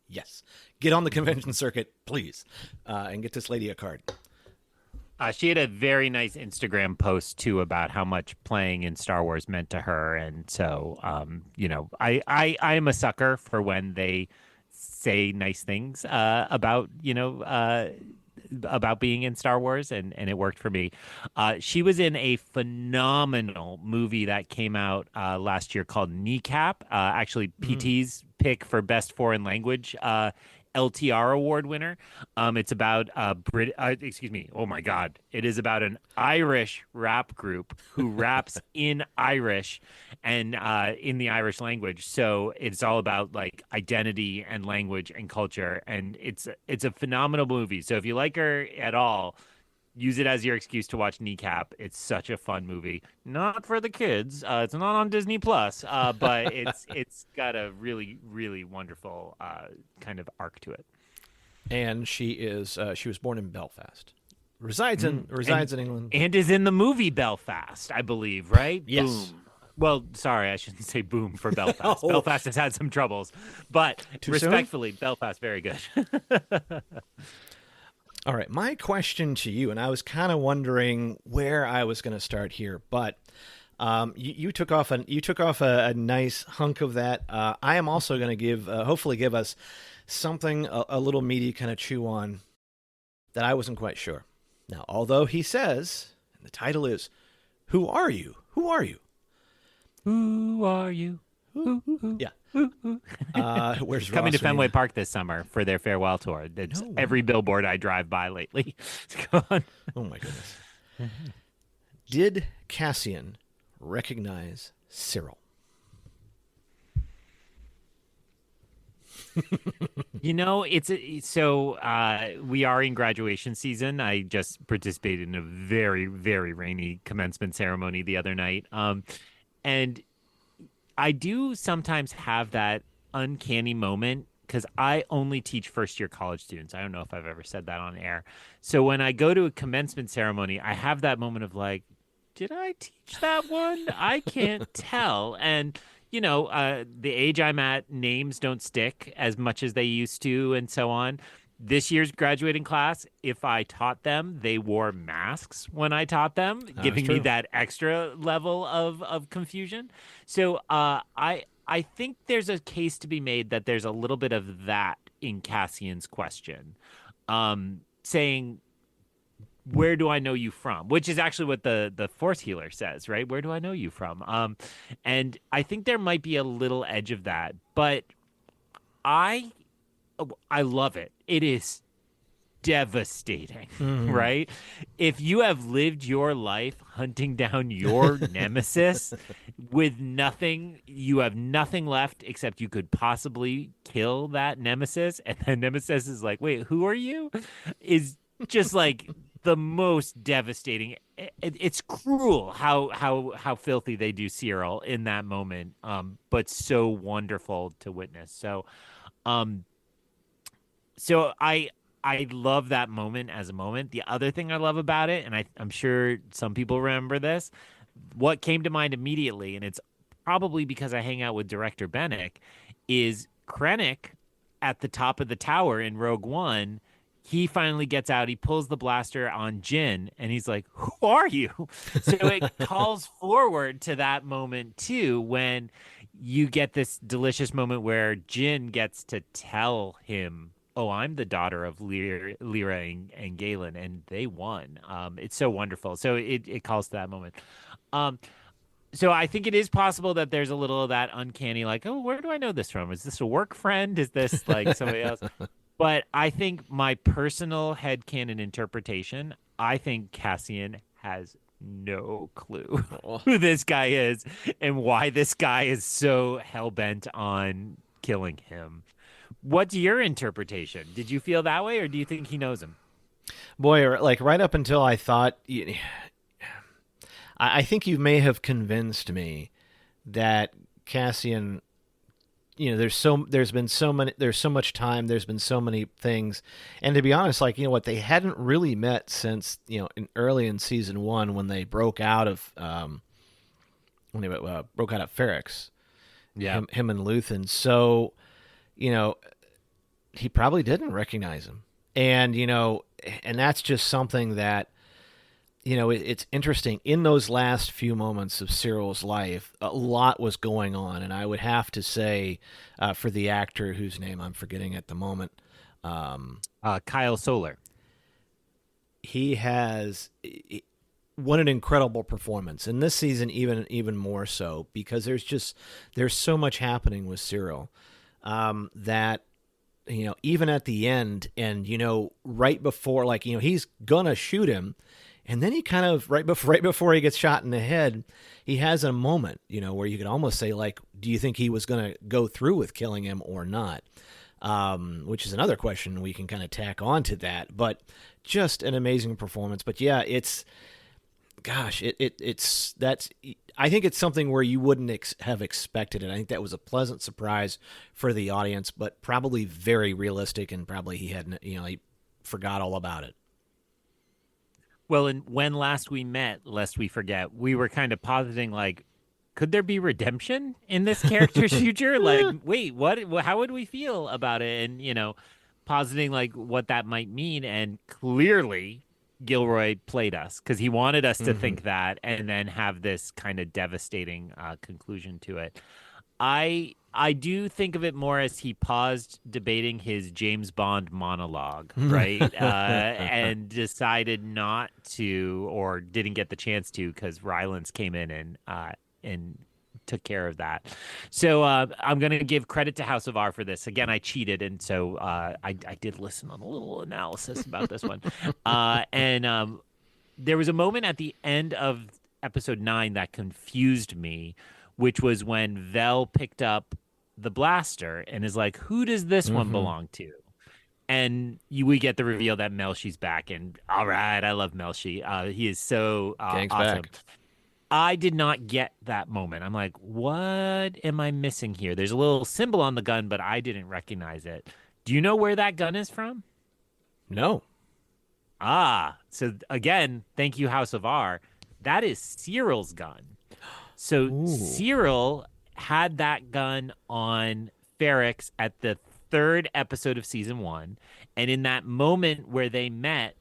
yes. Get on the convention circuit, please, and get this lady a card. She had a very nice Instagram post too about how much playing in Star Wars meant to her, and so I am a sucker for when they say nice things about being in Star Wars, and it worked for me. She was in a phenomenal movie that came out last year called Kneecap. Actually, PT's pick for best foreign language LTR award winner. It's about oh my God. It is about an Irish rap group who raps in Irish and in the Irish language. So it's all about like identity and language and culture. And it's a phenomenal movie. So if you like her at all, use it as your excuse to watch Kneecap. It's such a fun movie. Not for the kids. It's not on Disney Plus, but it's got a really, really wonderful kind of arc to it. And she was born in Belfast. Resides in England. And is in the movie Belfast, I believe, right? Yes. Boom. Well, sorry, I shouldn't say boom for Belfast. No. Belfast has had some troubles. But Too respectfully, soon? Belfast, very good. All right, my question to you, and I was kind of wondering where I was going to start here, but You took off a nice hunk of that. I am also going to hopefully give us something a little meaty kind of chew on that I wasn't quite sure. Now, although he says, and the title is, "Who are you? Who are you? Who are you? Who? Yeah. Where's Coming to Ross when Fenway you- Park this summer for their farewell tour. That's No way. every billboard I drive by lately. Go on. Oh my goodness. Did Cassian recognize Cyril? We are in graduation season. I just participated in a very, very rainy commencement ceremony the other night. And I do sometimes have that uncanny moment because I only teach first year college students. I don't know if I've ever said that on air. So when I go to a commencement ceremony, I have that moment of like, did I teach that one? I can't tell. And the age I'm at, names don't stick as much as they used to, and so on. This year's graduating class, if I taught them, they wore masks when I taught them, giving me true. that extra level of confusion. So I think there's a case to be made that there's a little bit of that in Cassian's question, saying, where do I know you from? Which is actually what the Force healer says, right? Where do I know you from? And I think there might be a little edge of that, but I love it. It is devastating, right? If you have lived your life hunting down your nemesis with nothing, you have nothing left except you could possibly kill that nemesis, and the nemesis is like, wait, who are you? Is just like the most devastating. It's cruel how filthy they do Cyril in that moment, but so wonderful to witness. So I love that moment as a moment. The other thing I love about it, and I'm sure some people remember this, what came to mind immediately, and it's probably because I hang out with director Bennick, is Krennic at the top of the tower in Rogue One. He finally gets out. He pulls the blaster on Jyn, and he's like, "Who are you?" So it calls forward to that moment too, when you get this delicious moment where Jyn gets to tell him, "Oh, I'm the daughter of Lyra and Galen, and they won." It's so wonderful. So it calls to that moment. So I think it is possible that there's a little of that uncanny, like, oh, where do I know this from? Is this a work friend? Is this like somebody else? But I think my personal headcanon interpretation, I think Cassian has no clue who this guy is and why this guy is so hell-bent on killing him. What's your interpretation? Did you feel that way, or do you think he knows him? Boy, like right up until I thought, I think you may have convinced me that Cassian, there's so much time, there's been so many things, and to be honest, like, they hadn't really met since, early in season 1 when they broke out of Ferrix, him and Luthen. So, he probably didn't recognize him, and and that's just something that. It's interesting. In those last few moments of Cyril's life, a lot was going on, and I would have to say, for the actor whose name I'm forgetting at the moment, Kyle Solar. He has what an incredible performance, and this season even more so, because there's so much happening with Cyril that. Even at the end, and right before, he's gonna shoot him. And then he kind of right before he gets shot in the head, he has a moment, where you could almost say, like, do you think he was going to go through with killing him or not? Which is another question we can kind of tack on to that. But just an amazing performance. But yeah, it's that's. I think it's something where you wouldn't have expected it. I think that was a pleasant surprise for the audience, but probably very realistic, and probably he hadn't, he forgot all about it. Well, and when last we met, lest we forget, we were kind of positing, like, could there be redemption in this character's future? Like, wait, what? How would we feel about it? And, positing, like, what that might mean. And clearly, Gilroy played us because he wanted us to think that and then have this kind of devastating conclusion to it. I do think of it more as he paused debating his James Bond monologue, right? And decided not to, or didn't get the chance to, because Rylance came in and took care of that. So I'm going to give credit to House of R for this. Again, I cheated, and so I did listen on a little analysis about this one. And there was a moment at the end of episode 9 that confused me, which was when Vel picked up the blaster and is like, "Who does this one belong to?" And we get the reveal that Melchi's back, and all right, I love Melchi. He is so Gang's awesome. back. I did not get that moment. I'm like, what am I missing here? There's a little symbol on the gun, but I didn't recognize it. Do you know where that gun is from? No. So again, thank you, House of R. That is Cyril's gun. So Cyril had that gun on Ferrix at the 3rd episode of season 1. And in that moment where they met,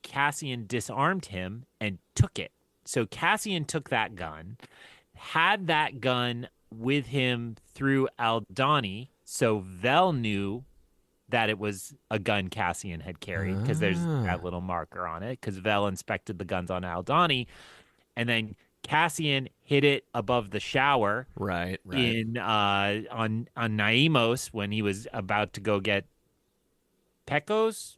Cassian disarmed him and took it. So Cassian took that gun, had that gun with him through Aldhani. So Vel knew that it was a gun Cassian had carried because there's that little marker on it because Vel inspected the guns on Aldhani. And then Cassian hid it above the shower, Right. in on Naimos when he was about to go get Pachos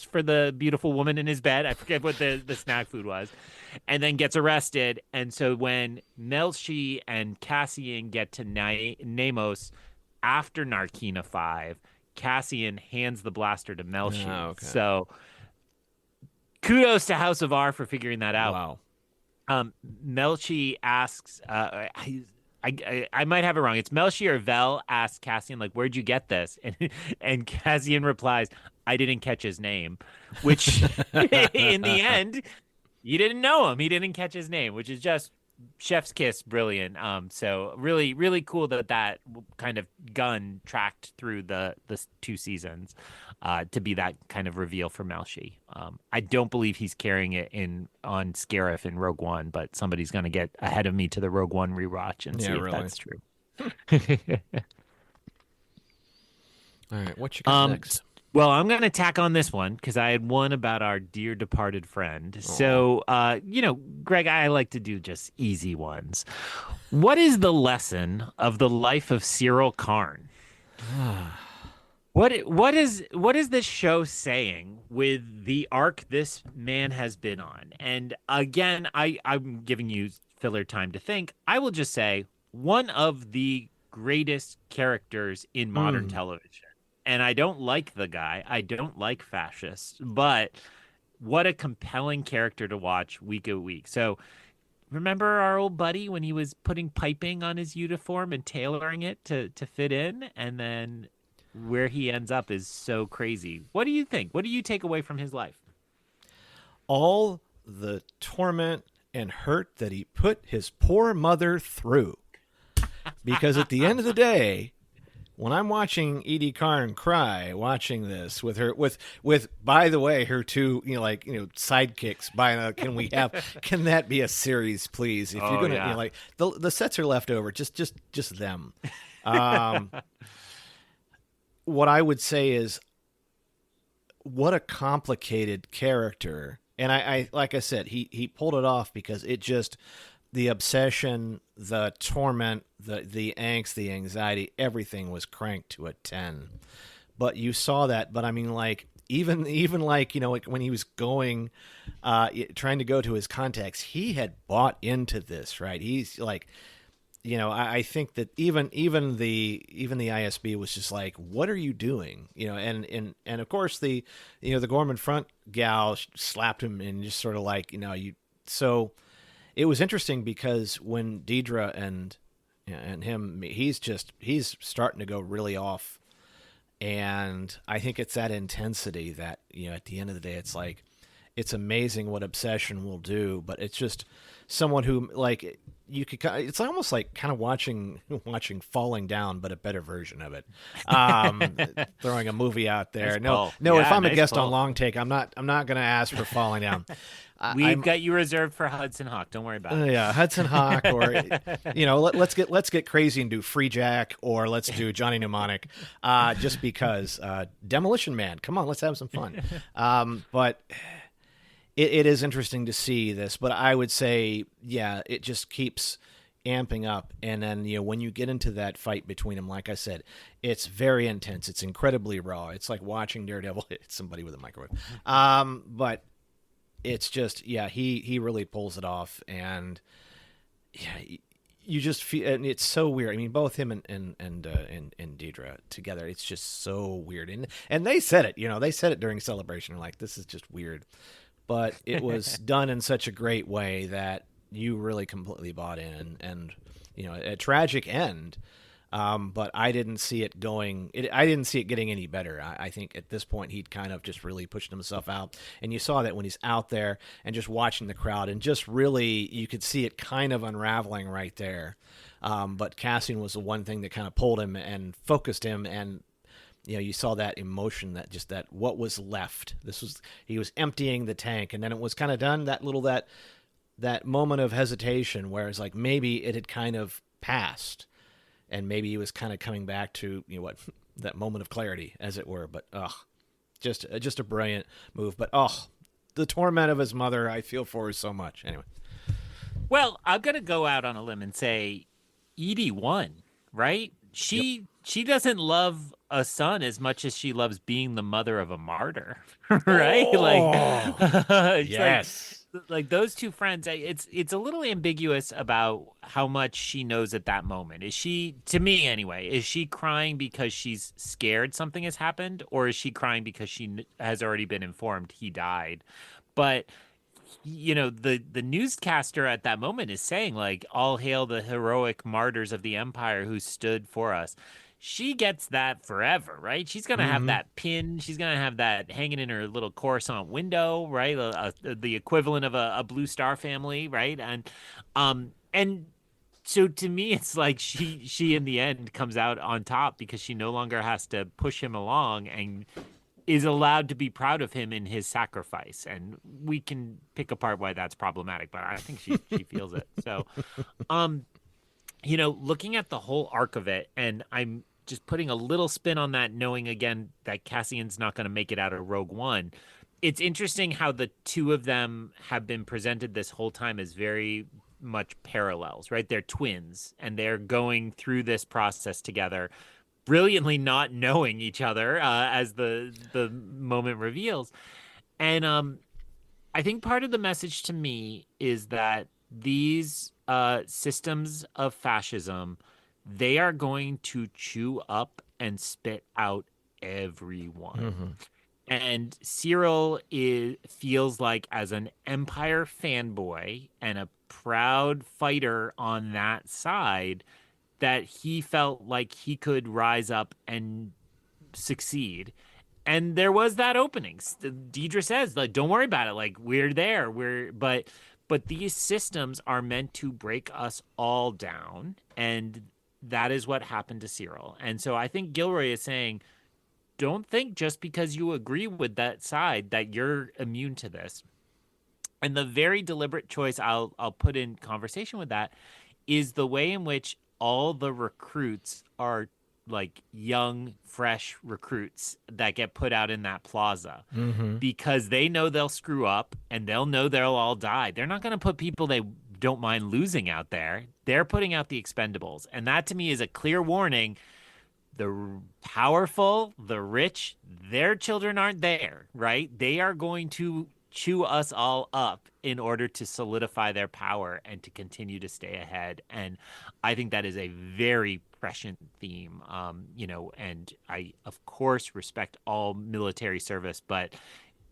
for the beautiful woman in his bed. I forget what the snack food was, and then gets arrested. And so when Melchi and Cassian get to Naimos after Narkina 5, Cassian hands the blaster to Melchi. Oh, okay. So kudos to House of R for figuring that out. Wow. Melchi asks, I might have it wrong. It's Melchi or Vel asks Cassian, like, "Where'd you get this?" And Cassian replies, "I didn't catch his name," which in the end, you didn't know him. He didn't catch his name, which is just chef's kiss, brilliant. So really, really cool that kind of gun tracked through the 2 seasons. To be that kind of reveal for Melchi. I don't believe he's carrying it on Scarif in Rogue One, but somebody's going to get ahead of me to the Rogue One rewatch and see if that's true. All right, what you got next? Well, I'm going to tack on this one because I had one about our dear departed friend. So, Greg, I like to do just easy ones. What is the lesson of the life of Cyril Karn? What is this show saying with the arc this man has been on? And again, I'm giving you filler time to think. I will just say one of the greatest characters in modern television. And I don't like the guy. I don't like fascists, but what a compelling character to watch week to week. So remember our old buddy when he was putting piping on his uniform and tailoring it to fit in, and then where he ends up is so crazy. What do you think? What do you take away from his life? All the torment and hurt that he put his poor mother through. Because at the end of the day, when I'm watching Edie Karn cry, watching this with her, with by the way, her 2, sidekicks. Can that be a series, please? If you're gonna, the sets are left over, just them. What I would say is, what a complicated character. And I like I said, he pulled it off because it just, the obsession, the torment, the angst, the anxiety, everything was cranked to a 10. But you saw that, but I mean, like, even like, when he was going, trying to go to his contacts, he had bought into this, right? He's like, I think that even the ISB was just like, what are you doing? And of course the Gorman Front gal slapped him and just sort of like, so it was interesting because when Deidre and him, he's starting to go really off. And I think it's that intensity that, at the end of the day, it's like, it's amazing what obsession will do, but it's just someone who, like, you could it's almost like kind of watching Falling Down, but a better version of it. Throwing a movie out there. Nice No, pull. no. If Yeah, I'm a nice guest on pull. Long Take, I'm not going to ask for Falling Down. We've got you reserved for Hudson Hawk. Don't worry about it. Yeah, Hudson Hawk, or let's get crazy and do Free Jack, or let's do Johnny Mnemonic, just because Demolition Man. Come on, let's have some fun. But it is interesting to see this. But I would say, yeah, it just keeps amping up, and then when you get into that fight between them, like I said, it's very intense. It's incredibly raw. It's like watching Daredevil hit somebody with a microwave. But it's just, yeah, he really pulls it off, and yeah, you just feel, and it's so weird. I mean, both him and Deidre together, it's just so weird. And they said it, they said it during Celebration. They're like, this is just weird, but it was done in such a great way that you really completely bought in, and a tragic end. But I didn't see it going. I didn't see it getting any better. I think at this point he'd kind of just really pushed himself out, and you saw that when he's out there and just watching the crowd, and just really you could see it kind of unraveling right there. But Cassian was the one thing that kind of pulled him and focused him, and you saw that emotion, that what was left. He was emptying the tank, and then it was kind of done. That moment of hesitation, where it's like maybe it had kind of passed. And maybe he was kind of coming back to that moment of clarity, as it were. But just a brilliant move. But the torment of his mother, I feel for her so much. Anyway, Well, I'm gonna go out on a limb and say Edie won, right? She doesn't love a son as much as she loves being the mother of a martyr, right? It's yes. like those two friends. It's a little ambiguous about how much she knows at that moment. Is she, to me anyway, is she crying because she's scared something has happened, or is she crying because she has already been informed he died? But the newscaster at that moment is saying, like, all hail the heroic martyrs of the empire who stood for us. She gets that forever, right? She's gonna have that pin. She's gonna have that hanging in her little Coruscant window, right? The equivalent of a Blue Star family, right? And so to me, it's like she in the end comes out on top because she no longer has to push him along and is allowed to be proud of him in his sacrifice. And we can pick apart why that's problematic, but I think she feels it. So, looking at the whole arc of it, and I'm just putting a little spin on that, knowing again that Cassian's not going to make it out of Rogue One. It's interesting how the two of them have been presented this whole time as very much parallels, right? They're twins, and they're going through this process together, brilliantly not knowing each other, as the moment reveals. And I think part of the message to me is that these systems of fascism, they are going to chew up and spit out everyone. And Cyril feels like, as an Empire fanboy and a proud fighter on that side, that he felt like he could rise up and succeed. And there was that opening. Deidre says, like, don't worry about it. Like, we're there. But these systems are meant to break us all down. And that is what happened to Cyril. And so I think Gilroy is saying, don't think just because you agree with that side that you're immune to this. And the very deliberate choice I'll put in conversation with that is the way in which all the recruits are like young, fresh recruits that get put out in that plaza, because they know they'll screw up and they'll know they'll all die. They're not going to put people they don't mind losing out there. They're putting out the expendables. And that to me is a clear warning. The powerful, the rich, their children aren't there, right? They are going to chew us all up in order to solidify their power and to continue to stay ahead. And I think that is a very prescient theme, and I, of course, respect all military service, but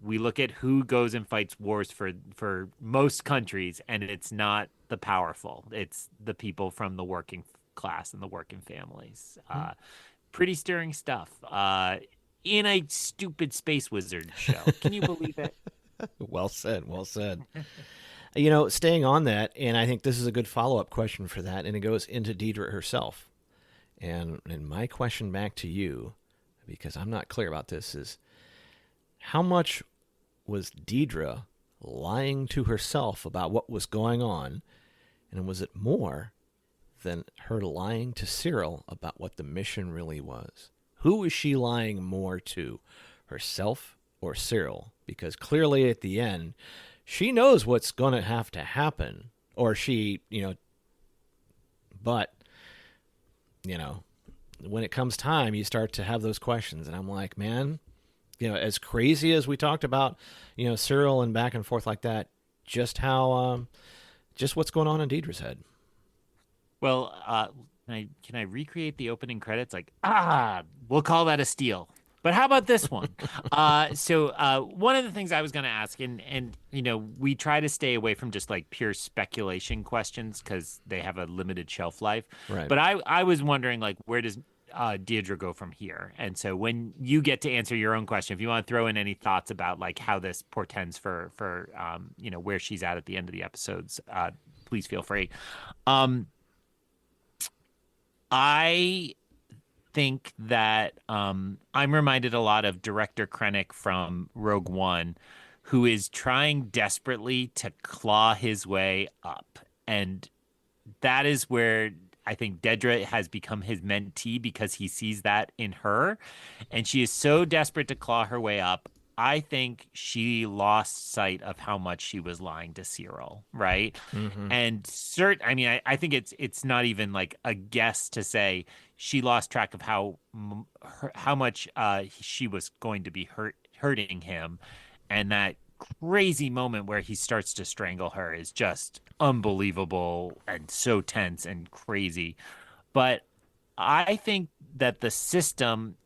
we look at who goes and fights wars for most countries, and it's not the powerful. It's the people from the working class and the working families. Pretty stirring stuff in a stupid space wizard show. Can you believe it? Well said. Well said. Staying on that, and I think this is a good follow-up question for that, and it goes into Deidre herself. And my question back to you, because I'm not clear about this, is how much was Deidre lying to herself about what was going on, and was it more than her lying to Cyril about what the mission really was? Who is she lying more to, herself or Cyril? Because clearly at the end, she knows what's going to have to happen, or but, when it comes time, you start to have those questions. And I'm like, man, as crazy as we talked about, Cyril and back and forth like that, just what's going on in Deidre's head. Well, can I recreate the opening credits? Like, we'll call that a steal. But how about this one? So one of the things I was going to ask, and we try to stay away from just like pure speculation questions because they have a limited shelf life. Right. But I was wondering, like, where does Deirdre go from here? And so when you get to answer your own question, if you want to throw in any thoughts about like how this portends for where she's at the end of the episodes, please feel free. I think that I'm reminded a lot of director Krennic from Rogue One, who is trying desperately to claw his way up. And that is where I think Dedra has become his mentee, because he sees that in her. And she is so desperate to claw her way up. I think she lost sight of how much she was lying to Cyril, right? Mm-hmm. And I think it's not even like a guess to say she lost track of how much she was going to be hurting him, and that crazy moment where he starts to strangle her is just unbelievable and so tense and crazy. But I think that the system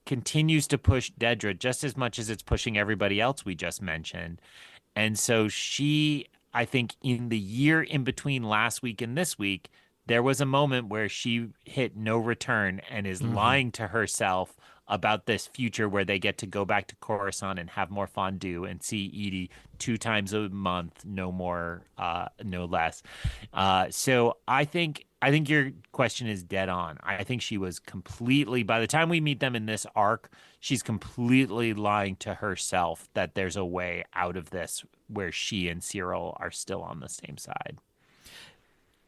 continues to push Dedra just as much as it's pushing everybody else we just mentioned. And so I think in the year in between last week and this week, there was a moment where she hit no return and is lying to herself about this future where they get to go back to Coruscant and have more fondue and see Edie 2 times a month, no more, no less. So I think your question is dead on. I think she was completely, by the time we meet them in this arc, she's completely lying to herself that there's a way out of this where she and Cyril are still on the same side.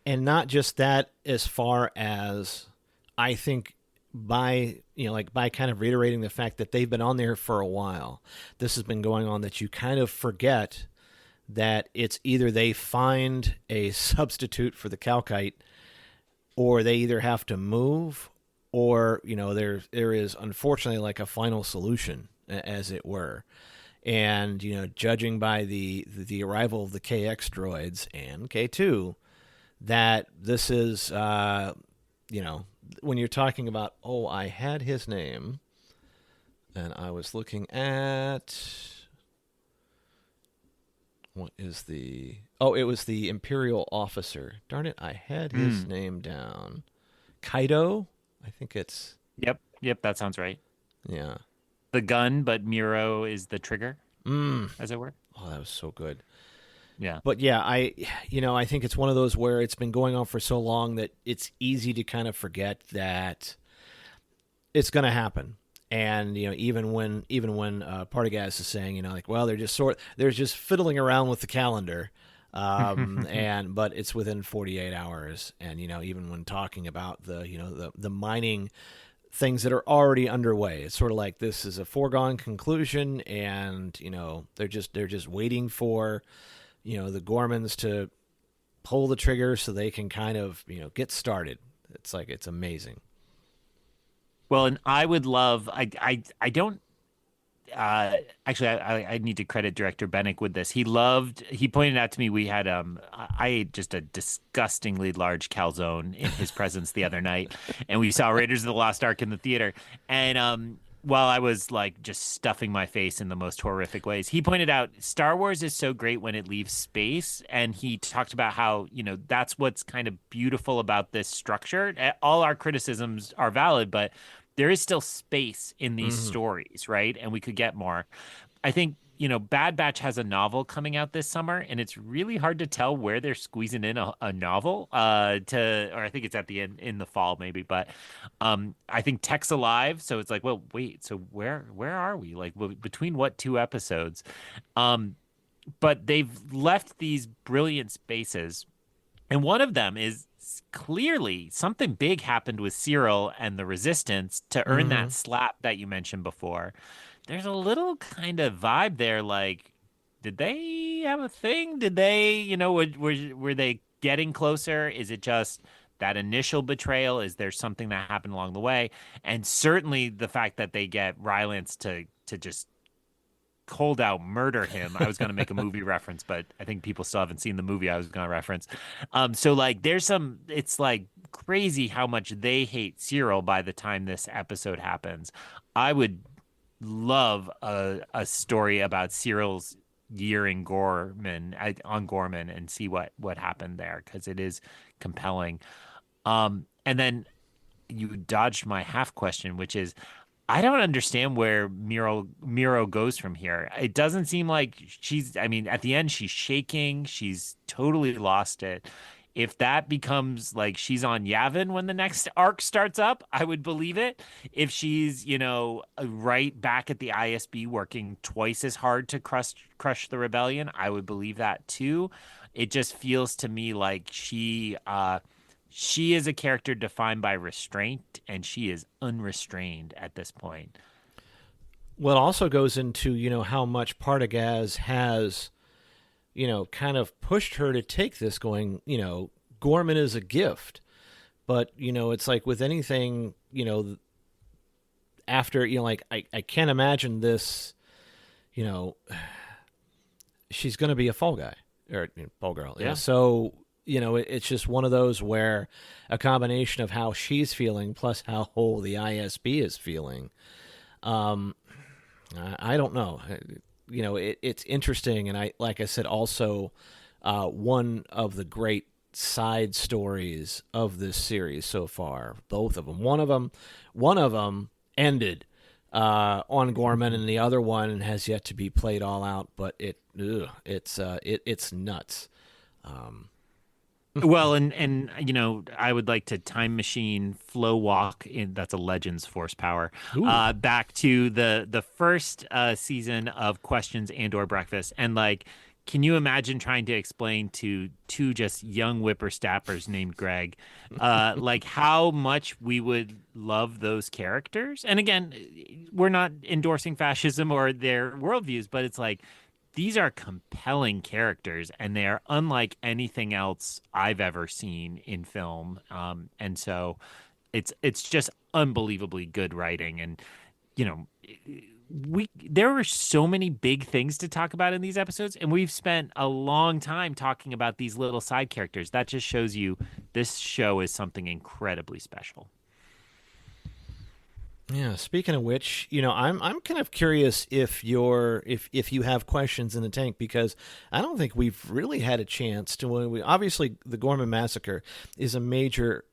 And not just that, as far as I think by kind of reiterating the fact that they've been on there for a while, this has been going on, that you kind of forget that it's either they find a substitute for the Calcite, or they either have to move, or there is unfortunately like a final solution, as it were. And judging by the arrival of the KX droids and K2, that this is when you're talking about, I had his name, and I was looking at it was the Imperial officer. Darn it, I had his name down. Kaido, I think it's... Yep, that sounds right. Yeah. The gun, but Miro is the trigger, as it were. Oh, that was so good. Yeah. But yeah, I think it's one of those where it's been going on for so long that it's easy to kind of forget that it's going to happen. And even when Partagas is saying, well, they're just fiddling around with the calendar, but it's within 48 hours. And even when talking about the mining things that are already underway, it's sort of like this is a foregone conclusion, and they're just waiting for the Gormans to pull the trigger so they can kind of get started. It's amazing. Well, and I would love, I don't, actually, I need to credit director Bennick with this. He pointed out to me, we had, I ate just a disgustingly large calzone in his presence the other night, and we saw Raiders of the Lost Ark in the theater. And, while I was like just stuffing my face in the most horrific ways, he pointed out Star Wars is so great when it leaves space. And he talked about how, that's what's kind of beautiful about this structure. All our criticisms are valid, but there is still space in these stories, right? And we could get more. I think Bad Batch has a novel coming out this summer, and it's really hard to tell where they're squeezing in a novel or I think it's at the end in the fall maybe, but I think Tech's alive, so it's like, well, wait, so where are we? Like between what two episodes? But they've left these brilliant spaces, and one of them is clearly something big happened with Cyril and the Resistance to earn that slap that you mentioned before. There's a little kind of vibe there, like, did they have a thing? Did they, were they getting closer? Is it just that initial betrayal? Is there something that happened along the way? And certainly the fact that they get Rylance to just cold out murder him. I was going to make a movie reference, but I think people still haven't seen the movie I was going to reference. So like it's like crazy how much they hate Cyril by the time this episode happens. I would love a story about Cyril's year in Gorman on Gorman and see what happened there, because it is compelling. And then you dodged my half question, which is, I don't understand where Miro goes from here. It doesn't seem like at the end she's shaking. She's totally lost it. If that becomes like she's on Yavin when the next arc starts up, I would believe it. If she's, right back at the ISB working twice as hard to crush the rebellion, I would believe that too. It just feels to me like she is a character defined by restraint, and she is unrestrained at this point. Well, it also goes into, how much Partagaz has, kind of pushed her to take this, going, Gorman is a gift. But, it's like with anything, after, I can't imagine this, she's going to be a fall guy or fall girl. Yeah. So, it's just one of those where a combination of how she's feeling plus how whole the ISB is feeling. I don't know. It's interesting. And like I said, also one of the great side stories of this series so far, both of them. One of them ended on Gorman, and the other one has yet to be played all out, but it's nuts. Well, and I would like to time machine flow walk in. That's a Legends Force power. Back to the first season of Questions Andor Breakfast, and like, can you imagine trying to explain to two just young whippersnappers named Greg, like how much we would love those characters? And again, we're not endorsing fascism or their worldviews, but it's like, these are compelling characters, and they are unlike anything else I've ever seen in film. And so it's just unbelievably good writing. And, there were so many big things to talk about in these episodes, and we've spent a long time talking about these little side characters. That just shows you this show is something incredibly special. Yeah. Speaking of which, I'm kind of curious if you have questions in the tank, because I don't think we've really had a chance to. Obviously, the Gorman massacre is a major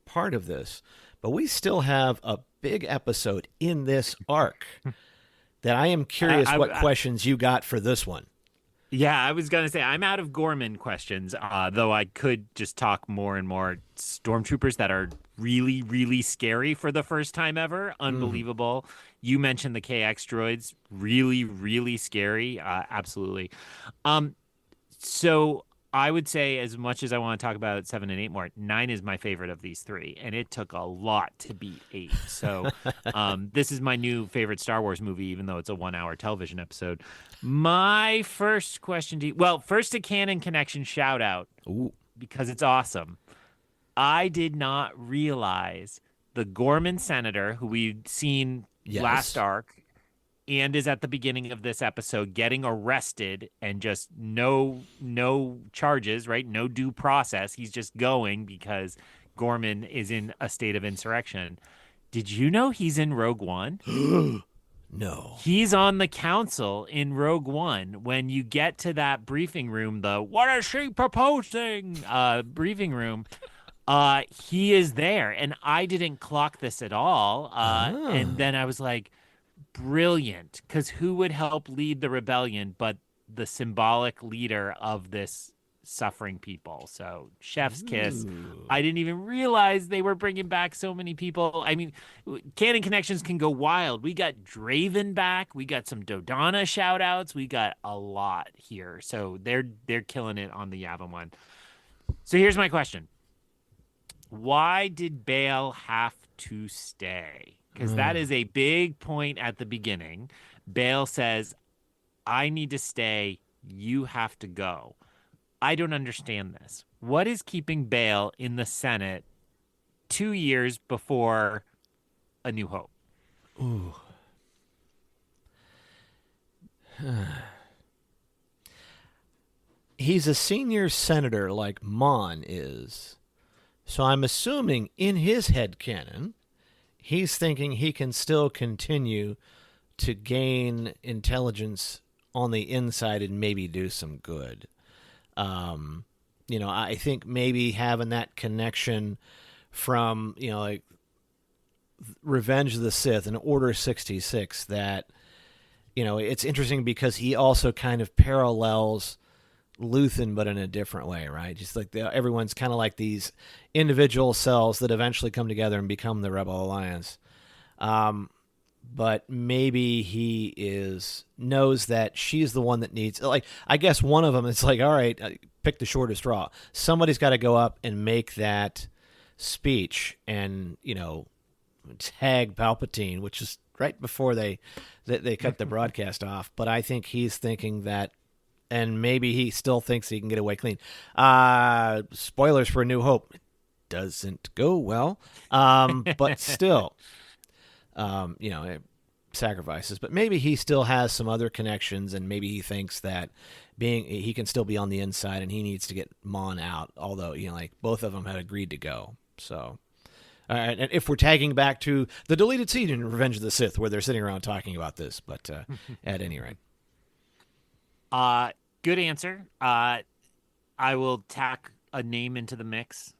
part of this, but we still have a big episode in this arc that I am curious what questions you got for this one. Yeah, I was going to say I'm out of Gorman questions, though I could just talk more and more stormtroopers that are really, really scary for the first time ever. Unbelievable. You mentioned the KX droids. Really, really scary. Absolutely. So I would say, as much as I want to talk about 7 and 8 more, 9 is my favorite of these three, and it took a lot to beat 8. So this is my new favorite Star Wars movie, even though it's a 1-hour television episode. My first question to you, first a Canon Connection shout out. Ooh. Because it's awesome. I did not realize the Gorman senator, who we'd seen last arc and is at the beginning of this episode, getting arrested and just no charges, right? No due process. He's just going because Gorman is in a state of insurrection. Did you know he's in Rogue One? No. He's on the council in Rogue One. When you get to that briefing room, the "what is she proposing?" Briefing room, he is there. And I didn't clock this at all. And then I was like, brilliant, because who would help lead the rebellion but the symbolic leader of this suffering people? So chef's kiss. I didn't even realize they were bringing back so many people. I mean, canon connections can go wild. We got Draven back. We got some Dodonna shout outs. We got a lot here. So they're killing it on the Yavin one. So here's my question. Why did Bale have to stay? Because that is a big point at the beginning. Bale says, I need to stay. You have to go. I don't understand this. What is keeping Bale in the Senate 2 years before A New Hope? Ooh. He's a senior senator like Mon is. So I'm assuming in his headcanon, he's thinking he can still continue to gain intelligence on the inside and maybe do some good. I think maybe having that connection from, like Revenge of the Sith and Order 66, that, it's interesting because he also kind of parallels Luthen, but in a different way, right? Just like everyone's kind of like these individual cells that eventually come together and become the Rebel Alliance. But maybe he knows that she's the one that needs, like, I guess one of them, it's like, all right, pick the shortest straw. Somebody's got to go up and make that speech and, tag Palpatine, which is right before they cut the broadcast off. But I think he's thinking that, and maybe he still thinks he can get away clean. Spoilers for A New Hope. It doesn't go well. But still, sacrifices. But maybe he still has some other connections, and maybe he thinks that he can still be on the inside, and he needs to get Mon out. Although, like both of them had agreed to go. So, and if we're tagging back to the deleted scene in Revenge of the Sith, where they're sitting around talking about this, but at any rate. Good answer. I will tack a name into the mix.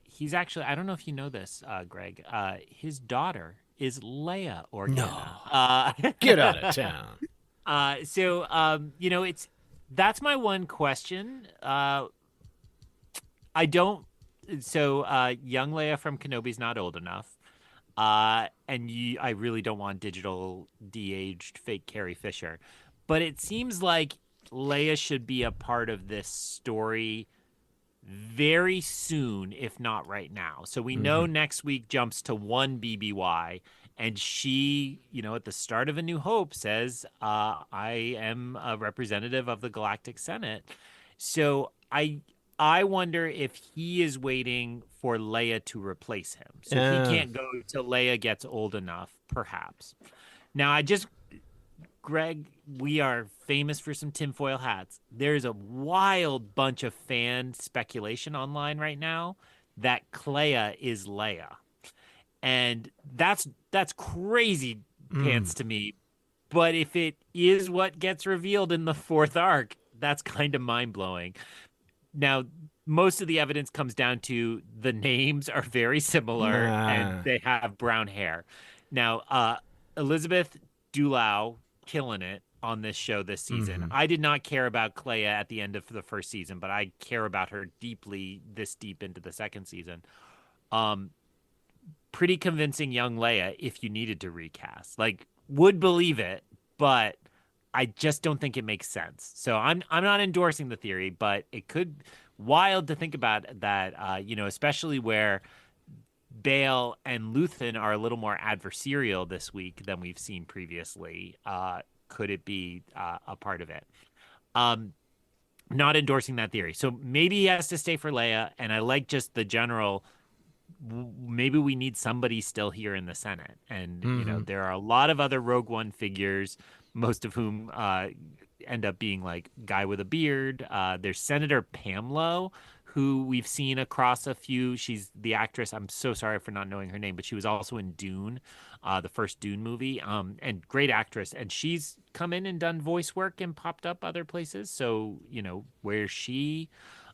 He's actually, I don't know if you know this, Greg. His daughter is Leia Organa. No. Get out of town. That's my one question. Young Leia from Kenobi's not old enough. I really don't want digital de-aged fake Carrie Fisher. But it seems like Leia should be a part of this story very soon, if not right now. So we know next week jumps to 1 BBY, and she, at the start of A New Hope says, I am a representative of the Galactic Senate. So I wonder if he is waiting for Leia to replace him. So he can't go till Leia gets old enough, perhaps. Now, Greg, we are famous for some tinfoil hats. There's a wild bunch of fan speculation online right now that Clea is Leia. And that's crazy pants to me. But if it is what gets revealed in the fourth arc, that's kind of mind-blowing. Now, most of the evidence comes down to the names are very similar and they have brown hair. Now, Elizabeth Dulau killing it on this show this season. I did not care about Clea at the end of the first season, but I care about her deeply this deep into the second season. Pretty convincing young Leia if you needed to recast. Like, would believe it, but I just don't think it makes sense. So I'm not endorsing the theory, but it could wild to think about that, especially where Bale and Luthen are a little more adversarial this week than we've seen previously. Could it be a part of it? Not endorsing that theory. So maybe he has to stay for Leia, and I like just the general, maybe we need somebody still here in the Senate. And, there are a lot of other Rogue One figures, most of whom end up being like guy with a beard. There's Senator Pamlo, who we've seen across a few. She's the actress. I'm so sorry for not knowing her name, but she was also in Dune, the first Dune movie, and great actress. And she's come in and done voice work and popped up other places. So, where's she?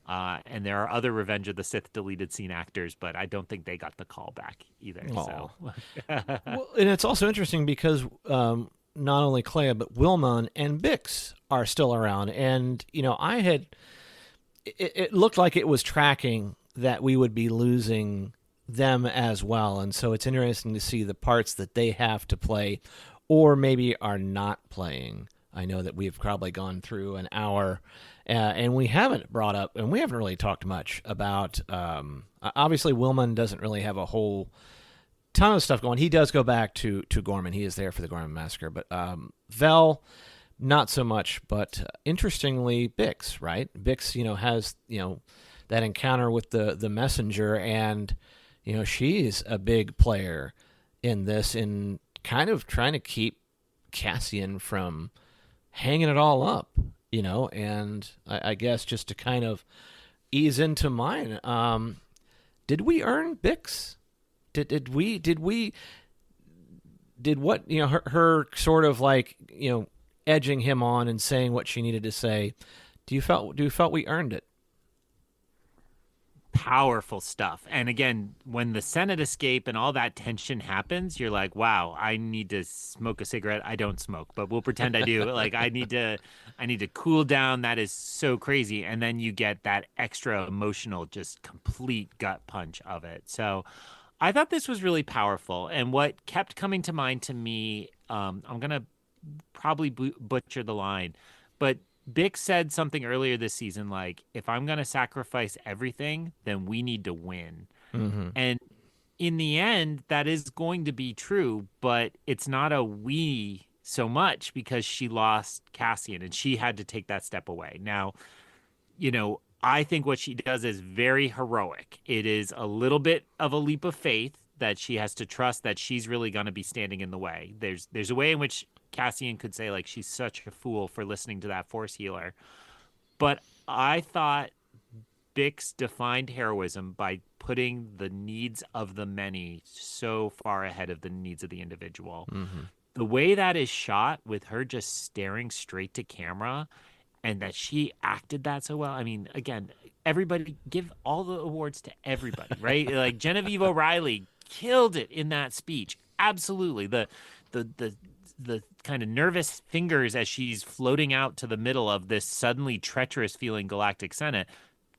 And there are other Revenge of the Sith deleted scene actors, but I don't think they got the call back either. So, Well, and it's also interesting because not only Clea but Wilmon and Bix are still around, and it looked like it was tracking that we would be losing them as well, and so it's interesting to see the parts that they have to play, or maybe are not playing. I know that we've probably gone through an hour, and we haven't brought up, and we haven't really talked much about. Obviously, Wilmon doesn't really have a whole ton of stuff going. He does go back to Gorman. He is there for the Gorman massacre, but Vel, not so much. But interestingly, Bix, right? Bix, has that encounter with the messenger, and she's a big player in this, in kind of trying to keep Cassian from hanging it all up, and I guess just to kind of ease into mine, did we earn Bix? Did what her sort of like edging him on and saying what she needed to say? Do you felt we earned it? powerful stuff. And again, when the Senate escape and all that tension happens, you're like, wow, I need to smoke a cigarette. I don't smoke, but we'll pretend I do. Like I need to cool down. That is so crazy. And then you get that extra emotional, just complete gut punch of it. So I thought this was really powerful. And what kept coming to mind to me, I'm going to probably butcher the line, but Bix said something earlier this season like, if I'm going to sacrifice everything, then we need to win. Mm-hmm. And in the end, that is going to be true, but it's not a we so much because she lost Cassian and she had to take that step away. Now, I think what she does is very heroic. It is a little bit of a leap of faith that she has to trust that she's really going to be standing in the way. There's a way in which Cassian could say like she's such a fool for listening to that Force healer. But I thought Bix defined heroism by putting the needs of the many so far ahead of the needs of the individual. Mm-hmm. The way that is shot with her just staring straight to camera and that she acted that so well. I mean, again, everybody give all the awards to everybody, right? Like Genevieve O'Reilly killed it in that speech. Absolutely. The kind of nervous fingers as she's floating out to the middle of this suddenly treacherous feeling Galactic Senate.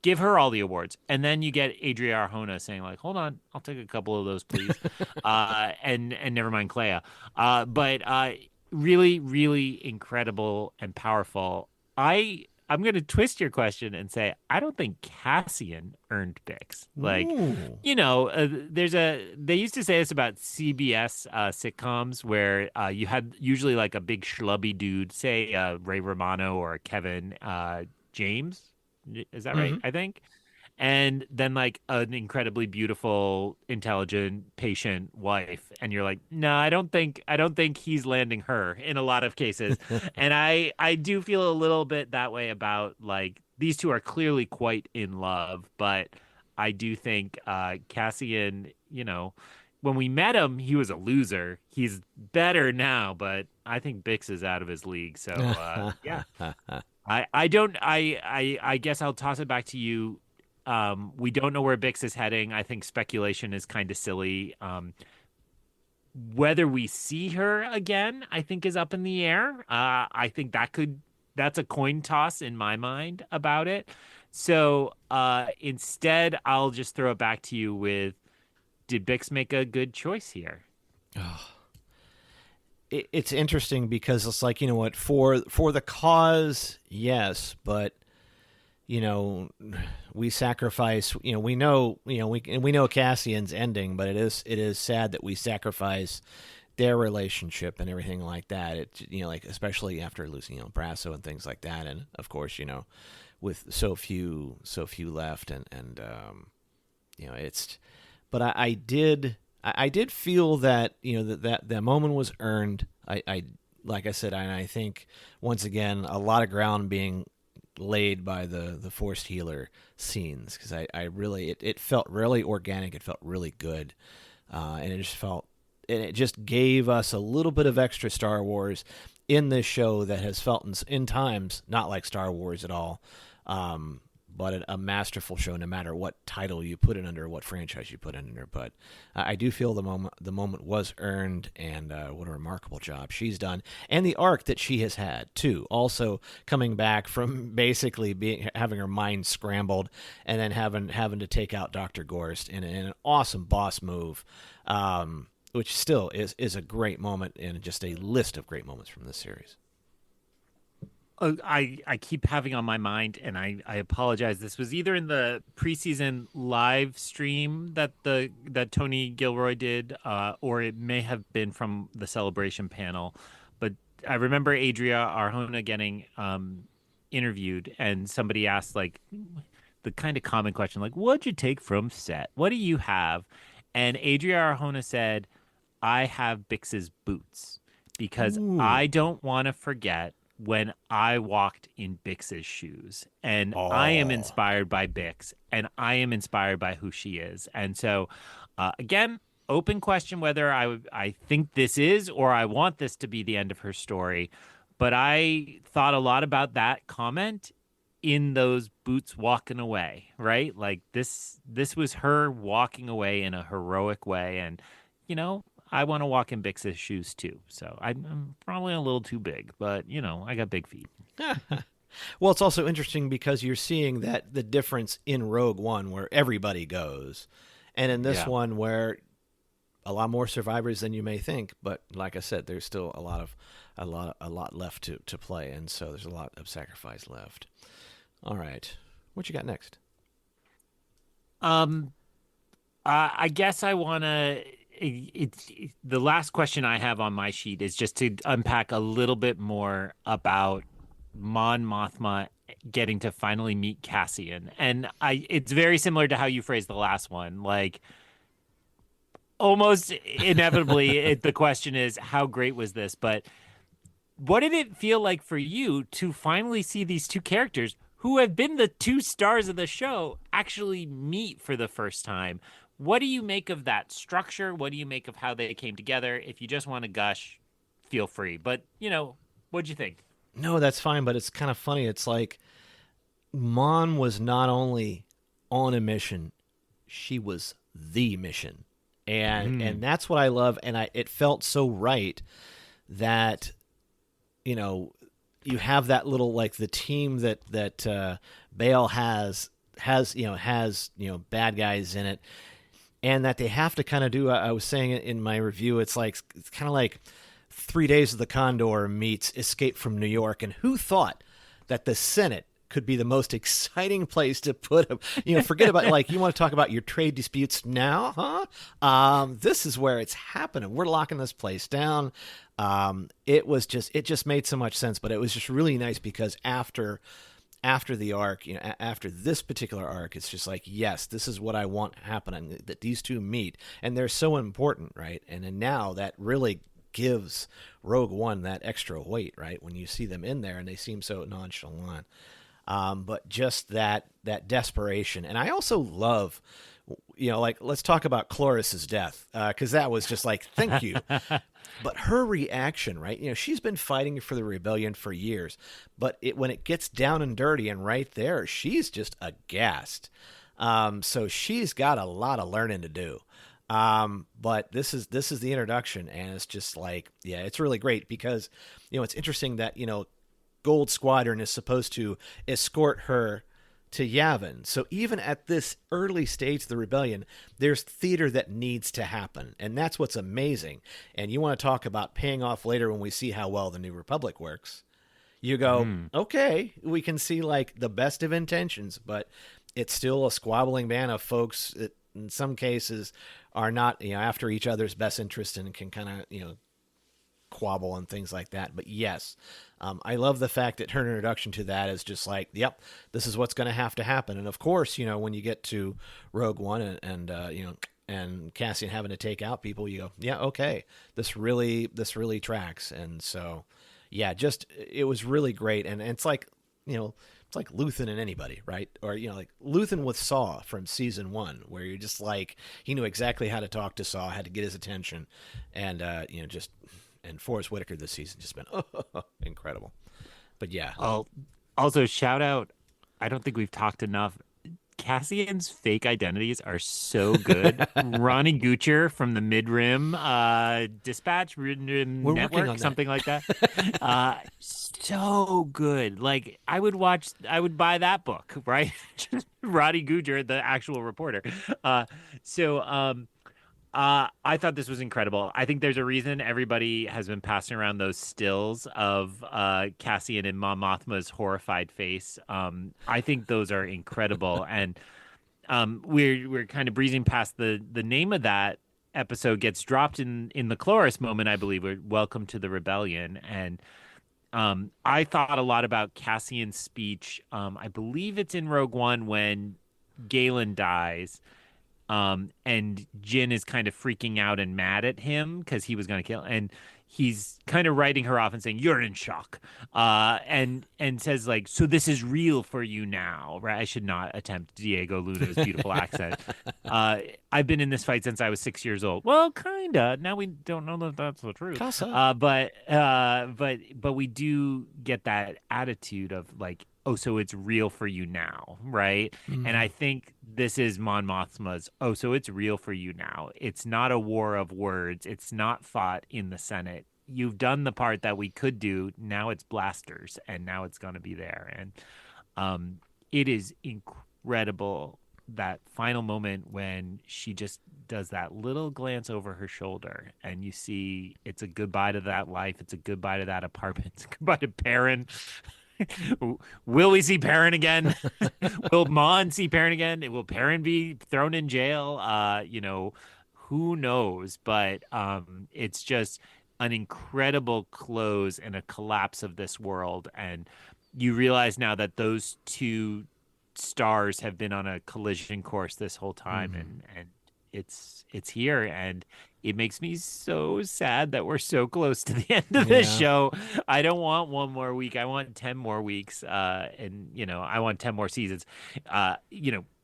Give her all the awards. And then you get Adria Arjona saying like, hold on, I'll take a couple of those, please. And never mind Clea. But really, really incredible and powerful. I'm going to twist your question and say, I don't think Cassian earned Bix. Like, they used to say this about CBS sitcoms where you had usually like a big schlubby dude, say Ray Romano or Kevin James. Is that right? I think. And then like an incredibly beautiful, intelligent, patient wife. And you're like, no, I don't think he's landing her in a lot of cases. And I do feel a little bit that way about like these two are clearly quite in love, but I do think Cassian, when we met him, he was a loser. He's better now, but I think Bix is out of his league. So yeah. I guess I'll toss it back to you. We don't know where Bix is heading. I think speculation is kind of silly. Whether we see her again, I think is up in the air. I think that's a coin toss in my mind about it. So instead, I'll just throw it back to you with, did Bix make a good choice here? Oh. It's interesting because it's like, what, for the cause, yes, but we sacrifice, we know Cassian's ending, but it is sad that we sacrifice their relationship and everything like that. It, like, especially after losing, Brasso and things like that. And of course, with so few left and it's, but I did feel that, that moment was earned. I like I said, I think once again, a lot of ground being laid by the forced healer scenes, because I really it felt really organic. It felt really good, and it just gave us a little bit of extra Star Wars in this show that has felt in times not like Star Wars at all, but a masterful show, no matter what title you put it under, what franchise you put it under. But I do feel the moment was earned, and what a remarkable job she's done, and the arc that she has had too. Also coming back from basically having her mind scrambled, and then having to take out Dr. Gorst in an awesome boss move, which still is a great moment and just a list of great moments from this series. I keep having on my mind, and I apologize. This was either in the preseason live stream that Tony Gilroy did, or it may have been from the celebration panel. But I remember Adria Arjona getting interviewed, and somebody asked like the kind of common question, like, "What'd you take from set? What do you have?" And Adria Arjona said, "I have Bix's boots because I don't want to forget when I walked in Bix's shoes, and I am inspired by Bix, and I am inspired by who she is." And so, again, open question whether I think this is or I want this to be the end of her story. But I thought a lot about that comment in those boots walking away, right? Like this was her walking away in a heroic way, and I want to walk in Bix's shoes too. So I'm probably a little too big, but I got big feet. Well, it's also interesting because you're seeing that the difference in Rogue One where everybody goes, and in this one where a lot more survivors than you may think. But like I said, there's still a lot left to play, and so there's a lot of sacrifice left. All right, what you got next? I guess I want to. It's the last question I have on my sheet is just to unpack a little bit more about Mon Mothma getting to finally meet Cassian. And it's very similar to how you phrased the last one. Like, almost inevitably, the question is, how great was this? But what did it feel like for you to finally see these two characters who have been the two stars of the show actually meet for the first time? What do you make of that structure? What do you make of how they came together? If you just want to gush, feel free. But, what'd you think? No, that's fine, but it's kind of funny. It's like Mon was not only on a mission, she was the mission. And that's what I love, and it felt so right that you have that little, like, the team that Bail has bad guys in it, and that they have to kind of do. I was saying it in my review. It's kind of like 3 Days of the Condor meets Escape from New York. And who thought that the Senate could be the most exciting place to put them? Forget about, like, you want to talk about your trade disputes now, huh? This is where it's happening. We're locking this place down. It just made so much sense. But it was just really nice because after the arc, after this particular arc, it's just like, yes, this is what I want happening, that these two meet, and they're so important, right? And then now that really gives Rogue One that extra weight, right? When you see them in there and they seem so nonchalant. But just that desperation. And I also love, like, let's talk about Cloris's death, because that was just like, thank you. But her reaction, right? She's been fighting for the rebellion for years, but when it gets down and dirty and right there, she's just aghast. So she's got a lot of learning to do. But this is the introduction, and it's just like, yeah, it's really great because, it's interesting that, Gold Squadron is supposed to escort her to Yavin. So even at this early stage of the rebellion, there's theater that needs to happen. And that's what's amazing. And you want to talk about paying off later when we see how well the New Republic works. You go, okay, we can see like the best of intentions, but it's still a squabbling band of folks that in some cases are not, after each other's best interest and can kind of, quabble and things like that. But yes, I love the fact that her introduction to that is just like, yep, this is what's going to have to happen. And of course, when you get to Rogue One and Cassian having to take out people, you go, yeah, okay, this really tracks. And so, yeah, just, it was really great. And it's like, it's like Luthen and anybody, right? Or, like Luthen with Saw from season 1, where you're just like, he knew exactly how to talk to Saw, had to get his attention, and, and Forrest Whitaker this season just been incredible. But yeah. Also, shout out I don't think we've talked enough. Cassian's fake identities are so good. Ronnie Goocher from the Mid-Rim Dispatch Rim We're working on Network, that. something like that. So good. Like I would buy that book, right? Just Ronnie Goocher, the actual reporter. So I thought this was incredible. I think there's a reason everybody has been passing around those stills of Cassian and Mon Mothma's horrified face. I think those are incredible, and we're kind of breezing past the name of that episode gets dropped in the Chloris moment, I believe. Welcome to the Rebellion, and I thought a lot about Cassian's speech. I believe it's in Rogue One when Galen dies. And Jin is kind of freaking out and mad at him because he was going to kill, and he's kind of writing her off and saying, "You're in shock," and says like, "So this is real for you now, right?" I should not attempt Diego Luna's beautiful accent. I've been in this fight since I was 6 years old. Well, kinda. Now we don't know that that's the truth. But we do get that attitude of like, oh, so it's real for you now, right? Mm-hmm. And I think this is Mon Mothma's, oh, so it's real for you now. It's not a war of words. It's not fought in the Senate. You've done the part that we could do. Now it's blasters, and now it's going to be there. And it is incredible, that final moment when she just does that little glance over her shoulder, and you see it's a goodbye to that life. It's a goodbye to that apartment. It's a goodbye to Perrin. Will we see Perrin again? Will Mon see Perrin again? Will Perrin be thrown in jail? Who knows? But it's just an incredible close and a collapse of this world. And you realize now that those two stars have been on a collision course this whole time, and it's here, and it makes me so sad that we're so close to the end of this show. I don't want one more week. I want 10 more weeks. And I want 10 more seasons.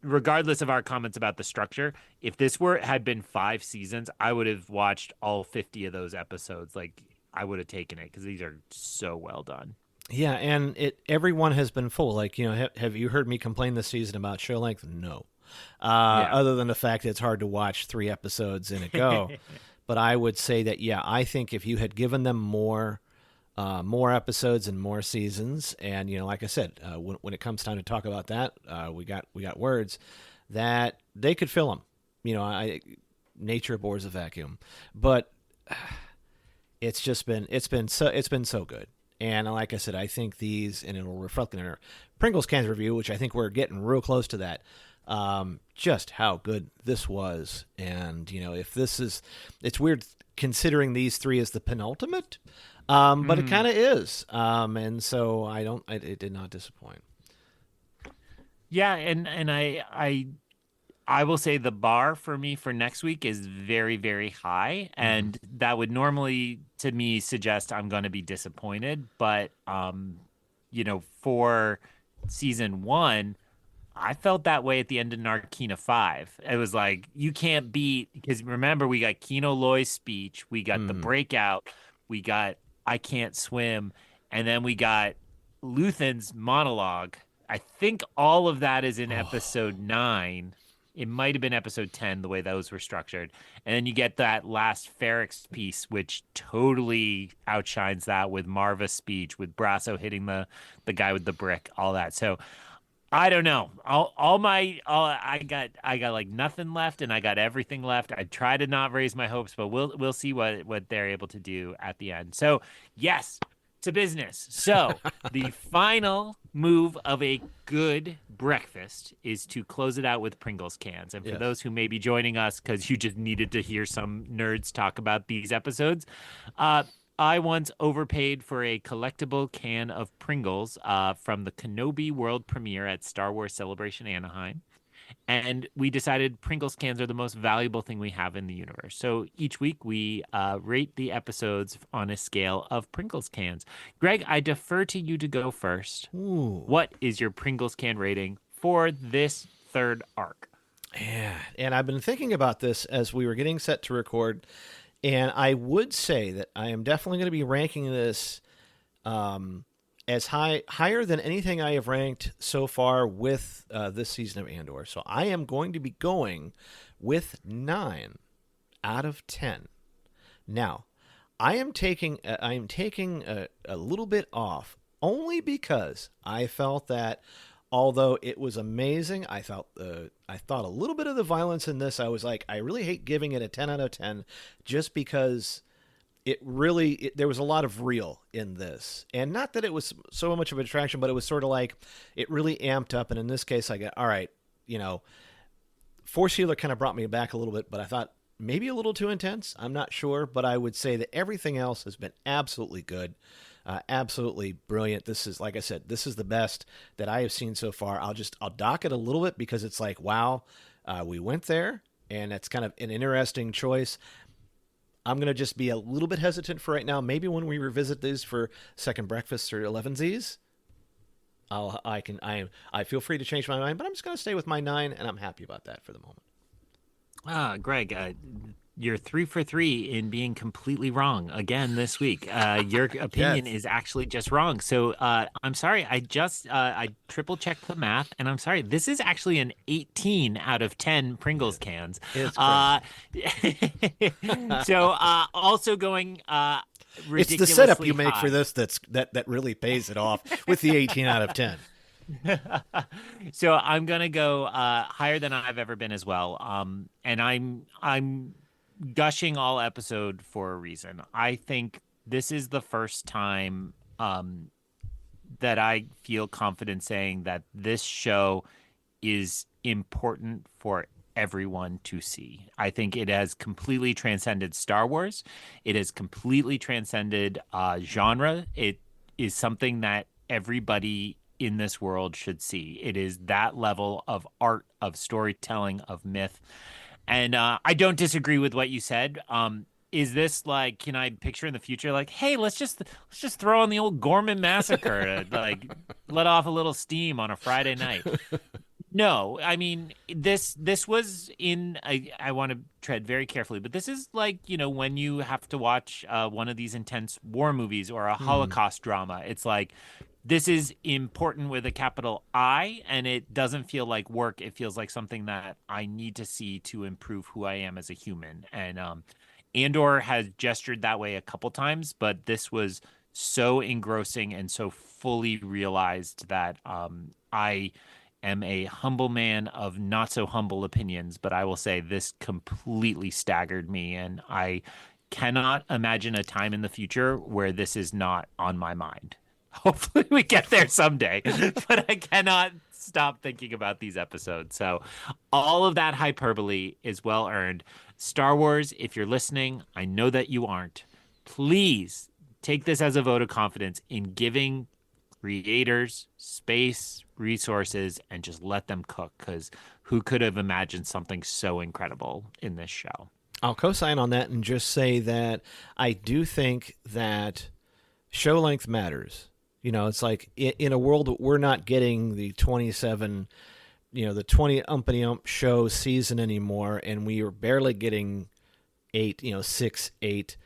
Regardless of our comments about the structure, if this had been 5 seasons, I would have watched all 50 of those episodes. Like, I would have taken it because these are so well done. Yeah, and everyone has been full. Like, have you heard me complain this season about show length? No. Other than the fact that it's hard to watch 3 episodes in a go. But I would say that, I think if you had given them more episodes and more seasons, and, like I said, when it comes time to talk about that, we got words that they could fill them. Nature abhors a vacuum, but it's been so good. And like I said, I think these, and it'll reflect in our Pringles Cans review, which I think we're getting real close to that. Just how good this was. And, if this is, it's weird considering these 3 as the penultimate, but it kind of is. And so it did not disappoint. Yeah. And I will say the bar for me for next week is very, very high. And that would normally, to me, suggest I'm going to be disappointed. But, for season 1, I felt that way at the end of Narkina 5. It was like, you can't beat, because remember, we got Kino Loy's speech, we got the breakout, we got I Can't Swim, and then we got Luthen's monologue. I think all of that is in episode 9. It might have been episode 10, the way those were structured. And then you get that last Ferrex piece, which totally outshines that, with Marva's speech, with Brasso hitting the guy with the brick, all that. So I don't know. I got like nothing left, and I got everything left. I try to not raise my hopes, but we'll see what they're able to do at the end. So yes, to business. So the final move of a good breakfast is to close it out with Pringles cans. And for those who may be joining us because you just needed to hear some nerds talk about these episodes, I once overpaid for a collectible can of Pringles from the Kenobi world premiere at Star Wars Celebration Anaheim. And we decided Pringles cans are the most valuable thing we have in the universe. So each week we rate the episodes on a scale of Pringles cans. Greg, I defer to you to go first. Ooh. What is your Pringles can rating for this 3rd arc? Yeah, and I've been thinking about this as we were getting set to record. And I would say that I am definitely going to be ranking this as higher than anything I have ranked so far with this season of Andor. So I am going to be going with 9 out of 10. Now, I am taking a little bit off only because I felt that although it was amazing, I thought a little bit of the violence in this. I was like, I really hate giving it a 10 out of 10 just because there was a lot of real in this, and not that it was so much of a distraction, but it was sort of like it really amped up. And in this case, I got, all right, Force Healer kind of brought me back a little bit, but I thought maybe a little too intense. I'm not sure, but I would say that everything else has been absolutely good, absolutely brilliant. This is, like I said, this is the best that I have seen so far. I'll dock it a little bit because it's like, wow, we went there, and it's kind of an interesting choice. I'm going to just be a little bit hesitant for right now. Maybe when we revisit these for second breakfasts or 11Zs, I feel free to change my mind, but I'm just going to stay with my 9, and I'm happy about that for the moment. Greg, you're 3 for 3 in being completely wrong again this week. Your opinion is actually just wrong. So I'm sorry. I triple checked the math, and I'm sorry. This is actually an 18 out of 10 Pringles cans. It's so also going ridiculously it's the setup you make high. for this that really pays it off with the 18 out of 10. So I'm gonna go higher than I've ever been as well. And I'm gushing all episode for a reason. I think this is the first time that I feel confident saying that this show is important for everyone to see. I think it has completely transcended Star Wars. It has completely transcended genre. It is something that everybody in this world should see. It is that level of art, of storytelling, of myth. And I don't disagree with what you said. Is this like, can I picture in the future, like, hey, let's just throw on the old Gorman Massacre to like let off a little steam on a Friday night? No, I mean, this was in, I want to tread very carefully, but this is like, when you have to watch one of these intense war movies or a Holocaust drama, it's like, this is important with a capital I, and it doesn't feel like work. It feels like something that I need to see to improve who I am as a human. And Andor has gestured that way a couple times, but this was so engrossing and so fully realized that I am a humble man of not so humble opinions, but I will say this completely staggered me, and I cannot imagine a time in the future where this is not on my mind. Hopefully we get there someday, but I cannot stop thinking about these episodes. So all of that hyperbole is well earned. Star Wars, if you're listening, I know that you aren't. Please take this as a vote of confidence in giving creators space, resources, and just let them cook, because who could have imagined something so incredible in this show? I'll co-sign on that and just say that I do think that show length matters. It's like in a world that we're not getting the 27, the 20 umpity-ump show season anymore, and we are barely getting 8, 6, 8,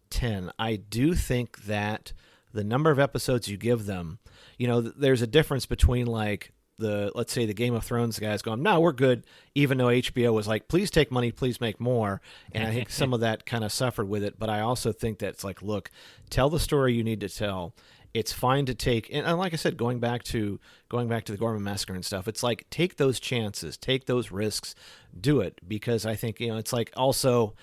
10. I do think that the number of episodes you give them, there's a difference between like let's say the Game of Thrones guys going, no, we're good, even though HBO was like, please take money, please make more. And I think some of that kind of suffered with it. But I also think that it's like, look, tell the story you need to tell. It's fine to take, and like I said, going back to the Gorman Massacre and stuff, it's like, take those chances, take those risks, do it, because I think, it's like also,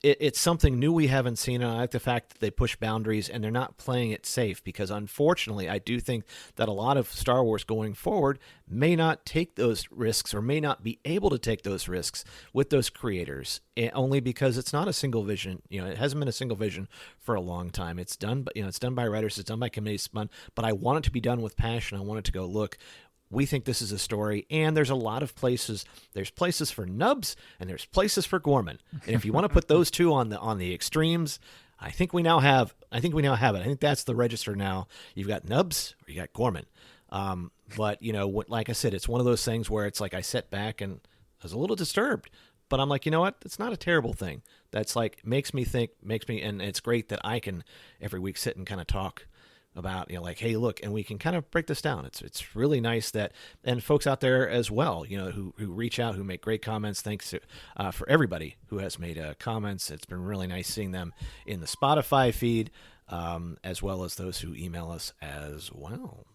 it's something new we haven't seen, and I like the fact that they push boundaries and they're not playing it safe, because unfortunately, I do think that a lot of Star Wars going forward may not take those risks, or may not be able to take those risks with those creators, only because it's not a single vision. It hasn't been a single vision for a long time. It's done, but it's done by writers, it's done by committees, but I want it to be done with passion. I want it to go, look, we think this is a story, and there's a lot of places. There's places for Nubs, and there's places for Gorman. And if you want to put those two on the extremes, I think we now have it. I think that's the register now. You've got Nubs or you got Gorman. But like I said, it's one of those things where it's like I sat back and I was a little disturbed, but I'm like, you know what? It's not a terrible thing. That's like makes me think, and it's great that I can every week sit and kind of talk about, like, hey, look, and we can kind of break this down. It's really nice that, and folks out there as well, who reach out, who make great comments. Thanks for everybody who has made comments. It's been really nice seeing them in the Spotify feed, as well as those who email us as well.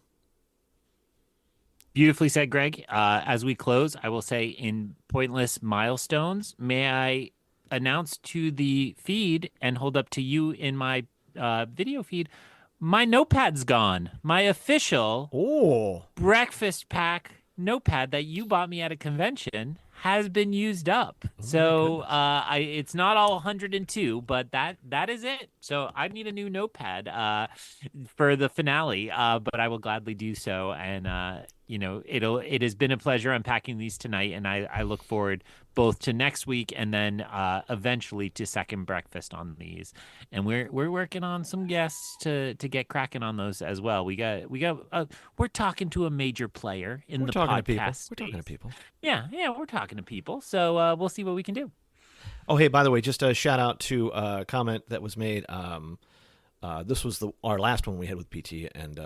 Beautifully said, Greg. As we close, I will say in pointless milestones, may I announce to the feed and hold up to you in my video feed, my notepad's gone. My official breakfast pack notepad that you bought me at a convention has been used up. So it's not all 102, but that is it. So I need a new notepad for the finale, but I will gladly do so. And it has been a pleasure unpacking these tonight, and I look forward both to next week and then eventually to second breakfast on these. And we're working on some guests to get cracking on those as well. We're talking to a major player in the podcast. We're talking to people. Yeah, we're talking to people. So we'll see what we can do. Oh, hey, by the way, just a shout out to a comment that was made. This was our last one we had with PT, and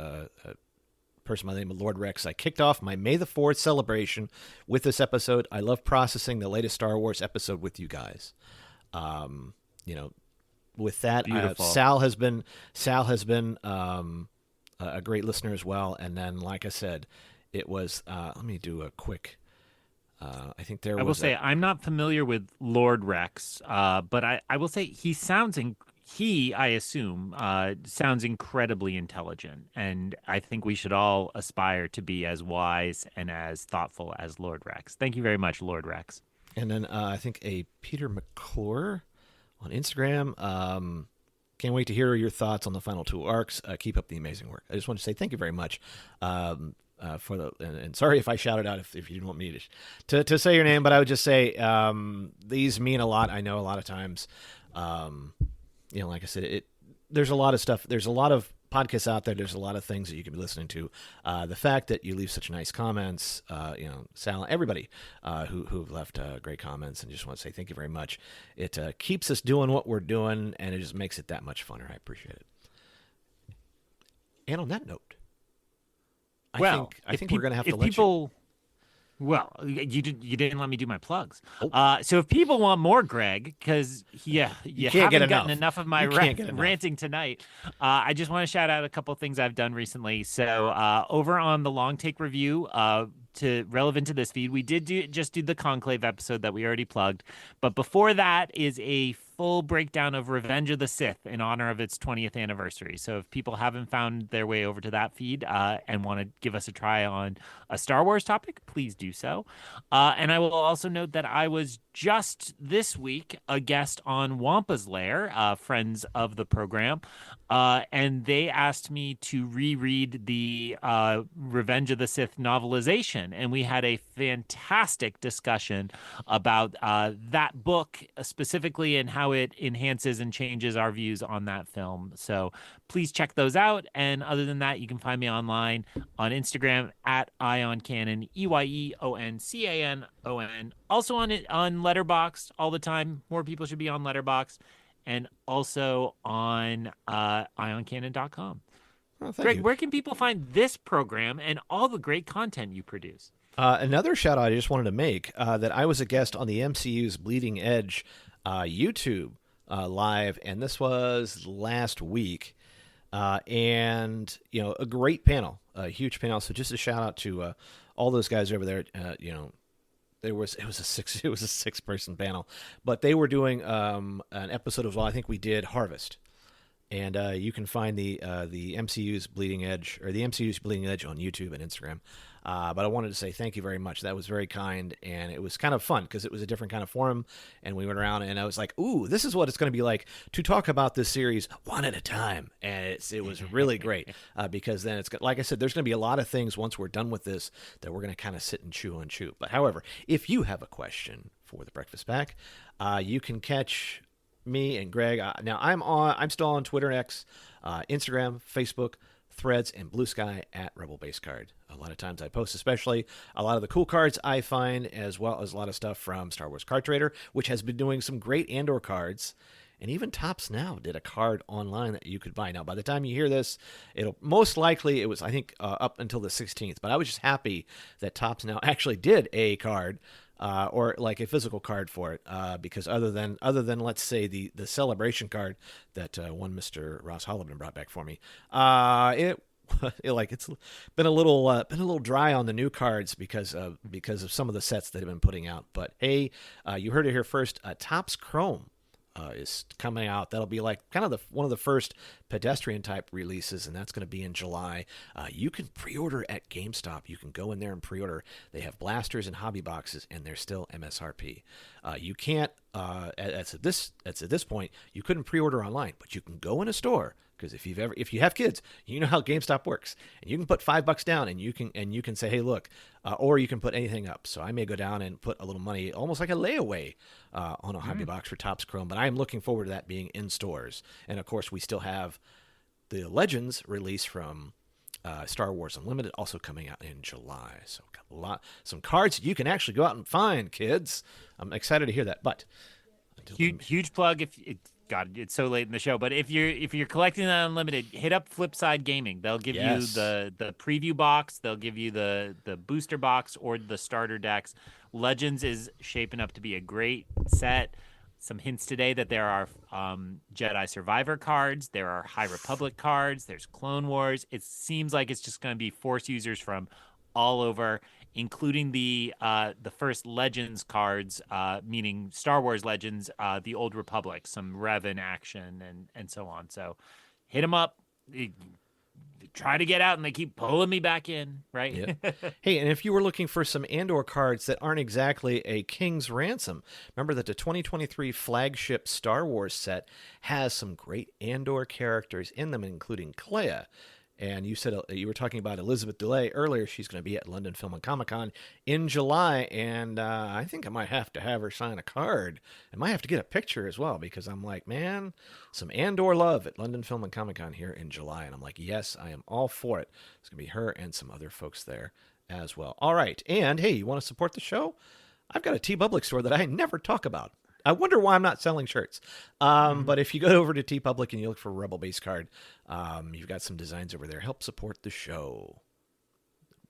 person by the name of Lord Rex. I kicked off my May the 4th celebration with this episode. I love processing the latest Star Wars episode with you guys. With that, Sal has been a great listener as well. And then, like I said, it was. Let me do a quick. I think there was. I will say I'm not familiar with Lord Rex, but I will say he sounds I assume, sounds incredibly intelligent, and I think we should all aspire to be as wise and as thoughtful as Lord Rex. Thank you very much, Lord Rex. And then I think a Peter McClure on Instagram. Can't wait to hear your thoughts on the final 2 arcs. Keep up the amazing work. I just want to say thank you very much for the and sorry if I shouted out if you didn't want me to say your name, but I would just say these mean a lot. I know a lot of times. Like I said, there's a lot of stuff. There's a lot of podcasts out there. There's a lot of things that you can be listening to. The fact that you leave such nice comments, Sal, everybody who've left great comments, and just want to say thank you very much. It keeps us doing what we're doing, and it just makes it that much funner. I appreciate it. And on that note, I think we're going to have to let you. Well, you didn't let me do my plugs. So if people want more, Greg, because you haven't gotten enough of my ranting tonight, I just want to shout out a couple of things I've done recently. So over on the Long Take Review, relevant to this feed, we did just do the Conclave episode that we already plugged. But before that is a full breakdown of Revenge of the Sith in honor of its 20th anniversary. So if people haven't found their way over to that feed and want to give us a try on a Star Wars topic, please do so. And I will also note that I was just this week a guest on Wampa's Lair, friends of the program, and they asked me to reread the Revenge of the Sith novelization, and we had a fantastic discussion about that book specifically and how it enhances and changes our views on that film. So please check those out. And other than that, you can find me online on Instagram at EyonCanon, EYEONCANON. Also on Letterboxd all the time. More people should be on Letterboxd, and also on EyonCanon.com. Well, Greg, where can people find this program and all the great content you produce? Another shout out I just wanted to make that I was a guest on the MCU's Bleeding Edge YouTube live, and this was last week. And a great panel, a huge panel. So just a shout out to all those guys over there. It was a 6-person panel, but they were doing an episode as well. I think we did Harvest, and you can find the MCU's Bleeding Edge, or the MCU's Bleeding Edge, on YouTube and Instagram. But I wanted to say thank you very much. That was very kind, and it was kind of fun because it was a different kind of forum, and we went around, and I was like, ooh, this is what it's going to be like to talk about this series one at a time. And it was really great because then it's, like I said, there's going to be a lot of things once we're done with this that we're going to kind of sit and chew. But however, if you have a question for the Breakfast Pack, you can catch me and Greg. Now I'm still on Twitter, X, Instagram, Facebook, Threads, and Blue Sky at Rebel Base Card. A lot of times I post, especially a lot of the cool cards I find, as well as a lot of stuff from Star Wars Card Trader, which has been doing some great Andor cards. And even Topps Now did a card online that you could buy. Now, by the time you hear this, it'll most likely, it was, I think, up until the 16th. But I was just happy that Topps Now actually did a card, or like a physical card for it, because other than let's say the celebration card that one Mr. Ross Hollowman brought back for me, it's been a little dry on the new cards because of some of the sets that have been putting out. But hey, you heard it here first. Topps Chrome is coming out. That'll be like kind of one of the first pedestrian type releases, and that's going to be in July. You can pre-order at GameStop. You can go in there and pre-order. They have blasters and hobby boxes, and they're still MSRP. You can't. At this point, you couldn't pre-order online, but you can go in a store. Because if you have kids, you know how GameStop works, and you can put $5 down, and you can say, hey, look, or you can put anything up. So I may go down and put a little money, almost like a layaway, on a hobby box for Topps Chrome. But I am looking forward to that being in stores. And of course, we still have the Legends release from Star Wars Unlimited also coming out in July. So some cards you can actually go out and find, kids. I'm excited to hear that. But huge plug God, it's so late in the show, but if you're collecting that Unlimited, hit up Flipside Gaming. They'll give you the preview box, they'll give you the booster box or the starter decks. Legends is shaping up to be a great set. Some hints today that there are Jedi Survivor cards, there are High Republic cards, there's Clone Wars. It seems like it's just going to be Force users from all over, including the first Legends cards, meaning Star Wars Legends, the Old Republic, some Revan action, and so on. So hit them up. They try to get out, and they keep pulling me back in, right? Yeah. Hey, and if you were looking for some Andor cards that aren't exactly a King's Ransom, remember that the 2023 flagship Star Wars set has some great Andor characters in them, including Clea. And you said you were talking about Elizabeth DeLay earlier. She's going to be at London Film and Comic Con in July, and I think I might have to have her sign a card. I might have to get a picture as well, because I'm like, man, some Andor love at London Film and Comic Con here in July, and I'm like, yes, I am all for it. It's going to be her and some other folks there as well. All right, and hey, you want to support the show? I've got a TeePublic store that I never talk about. I wonder why I'm not selling shirts. But if you go over to TeePublic and you look for Rebel Base Card, you've got some designs over there. Help support the show.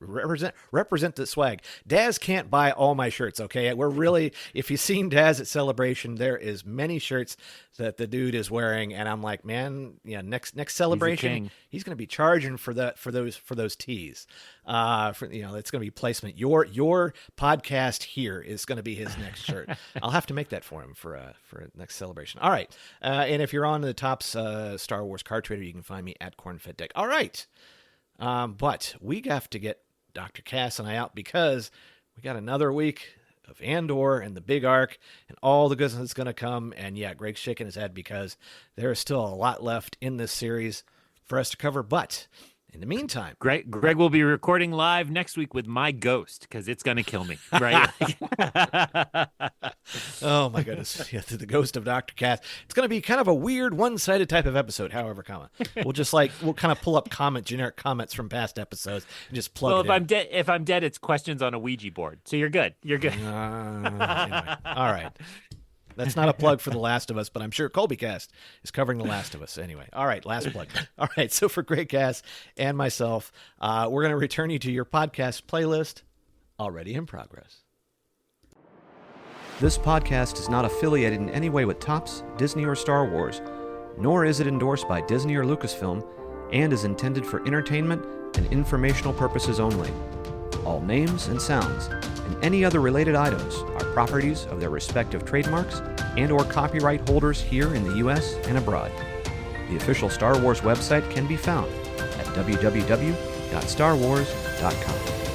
Represent the swag. Daz can't buy all my shirts, okay? We're really, if you've seen Daz at Celebration, there is many shirts that the dude is wearing, and I'm like, man, yeah, next Celebration, he's going to be charging for those tees. It's going to be placement. Your podcast here is going to be his next shirt. I'll have to make that for him for next Celebration. All right, and if you're on the Topps Star Wars Card Trader, you can find me at Cornfed Deck. All right, but we have to get Dr. Cass and I out, because we got another week of Andor and the big arc and all the goodness that's going to come. And yeah, Greg's shaking his head because there is still a lot left in this series for us to cover. But in the meantime, Greg will be recording live next week with my ghost, because it's going to kill me, right? Oh my goodness. Yeah, the ghost of Dr. Cass. It's going to be kind of a weird one-sided type of episode, however, we'll kind of pull up generic comments from past episodes and just plug well, it in. If I'm dead, it's questions on a Ouija board. So you're good. Anyway. All right. That's not a plug for The Last of Us, but I'm sure ColbyCast is covering The Last of Us anyway. All right, last plug. All right, so for Greg Cass and myself, we're going to return you to your podcast playlist, already in progress. This podcast is not affiliated in any way with Topps, Disney, or Star Wars, nor is it endorsed by Disney or Lucasfilm, and is intended for entertainment and informational purposes only. All names and sounds and any other related items are properties of their respective trademarks and or copyright holders here in the U.S. and abroad. The official Star Wars website can be found at www.starwars.com.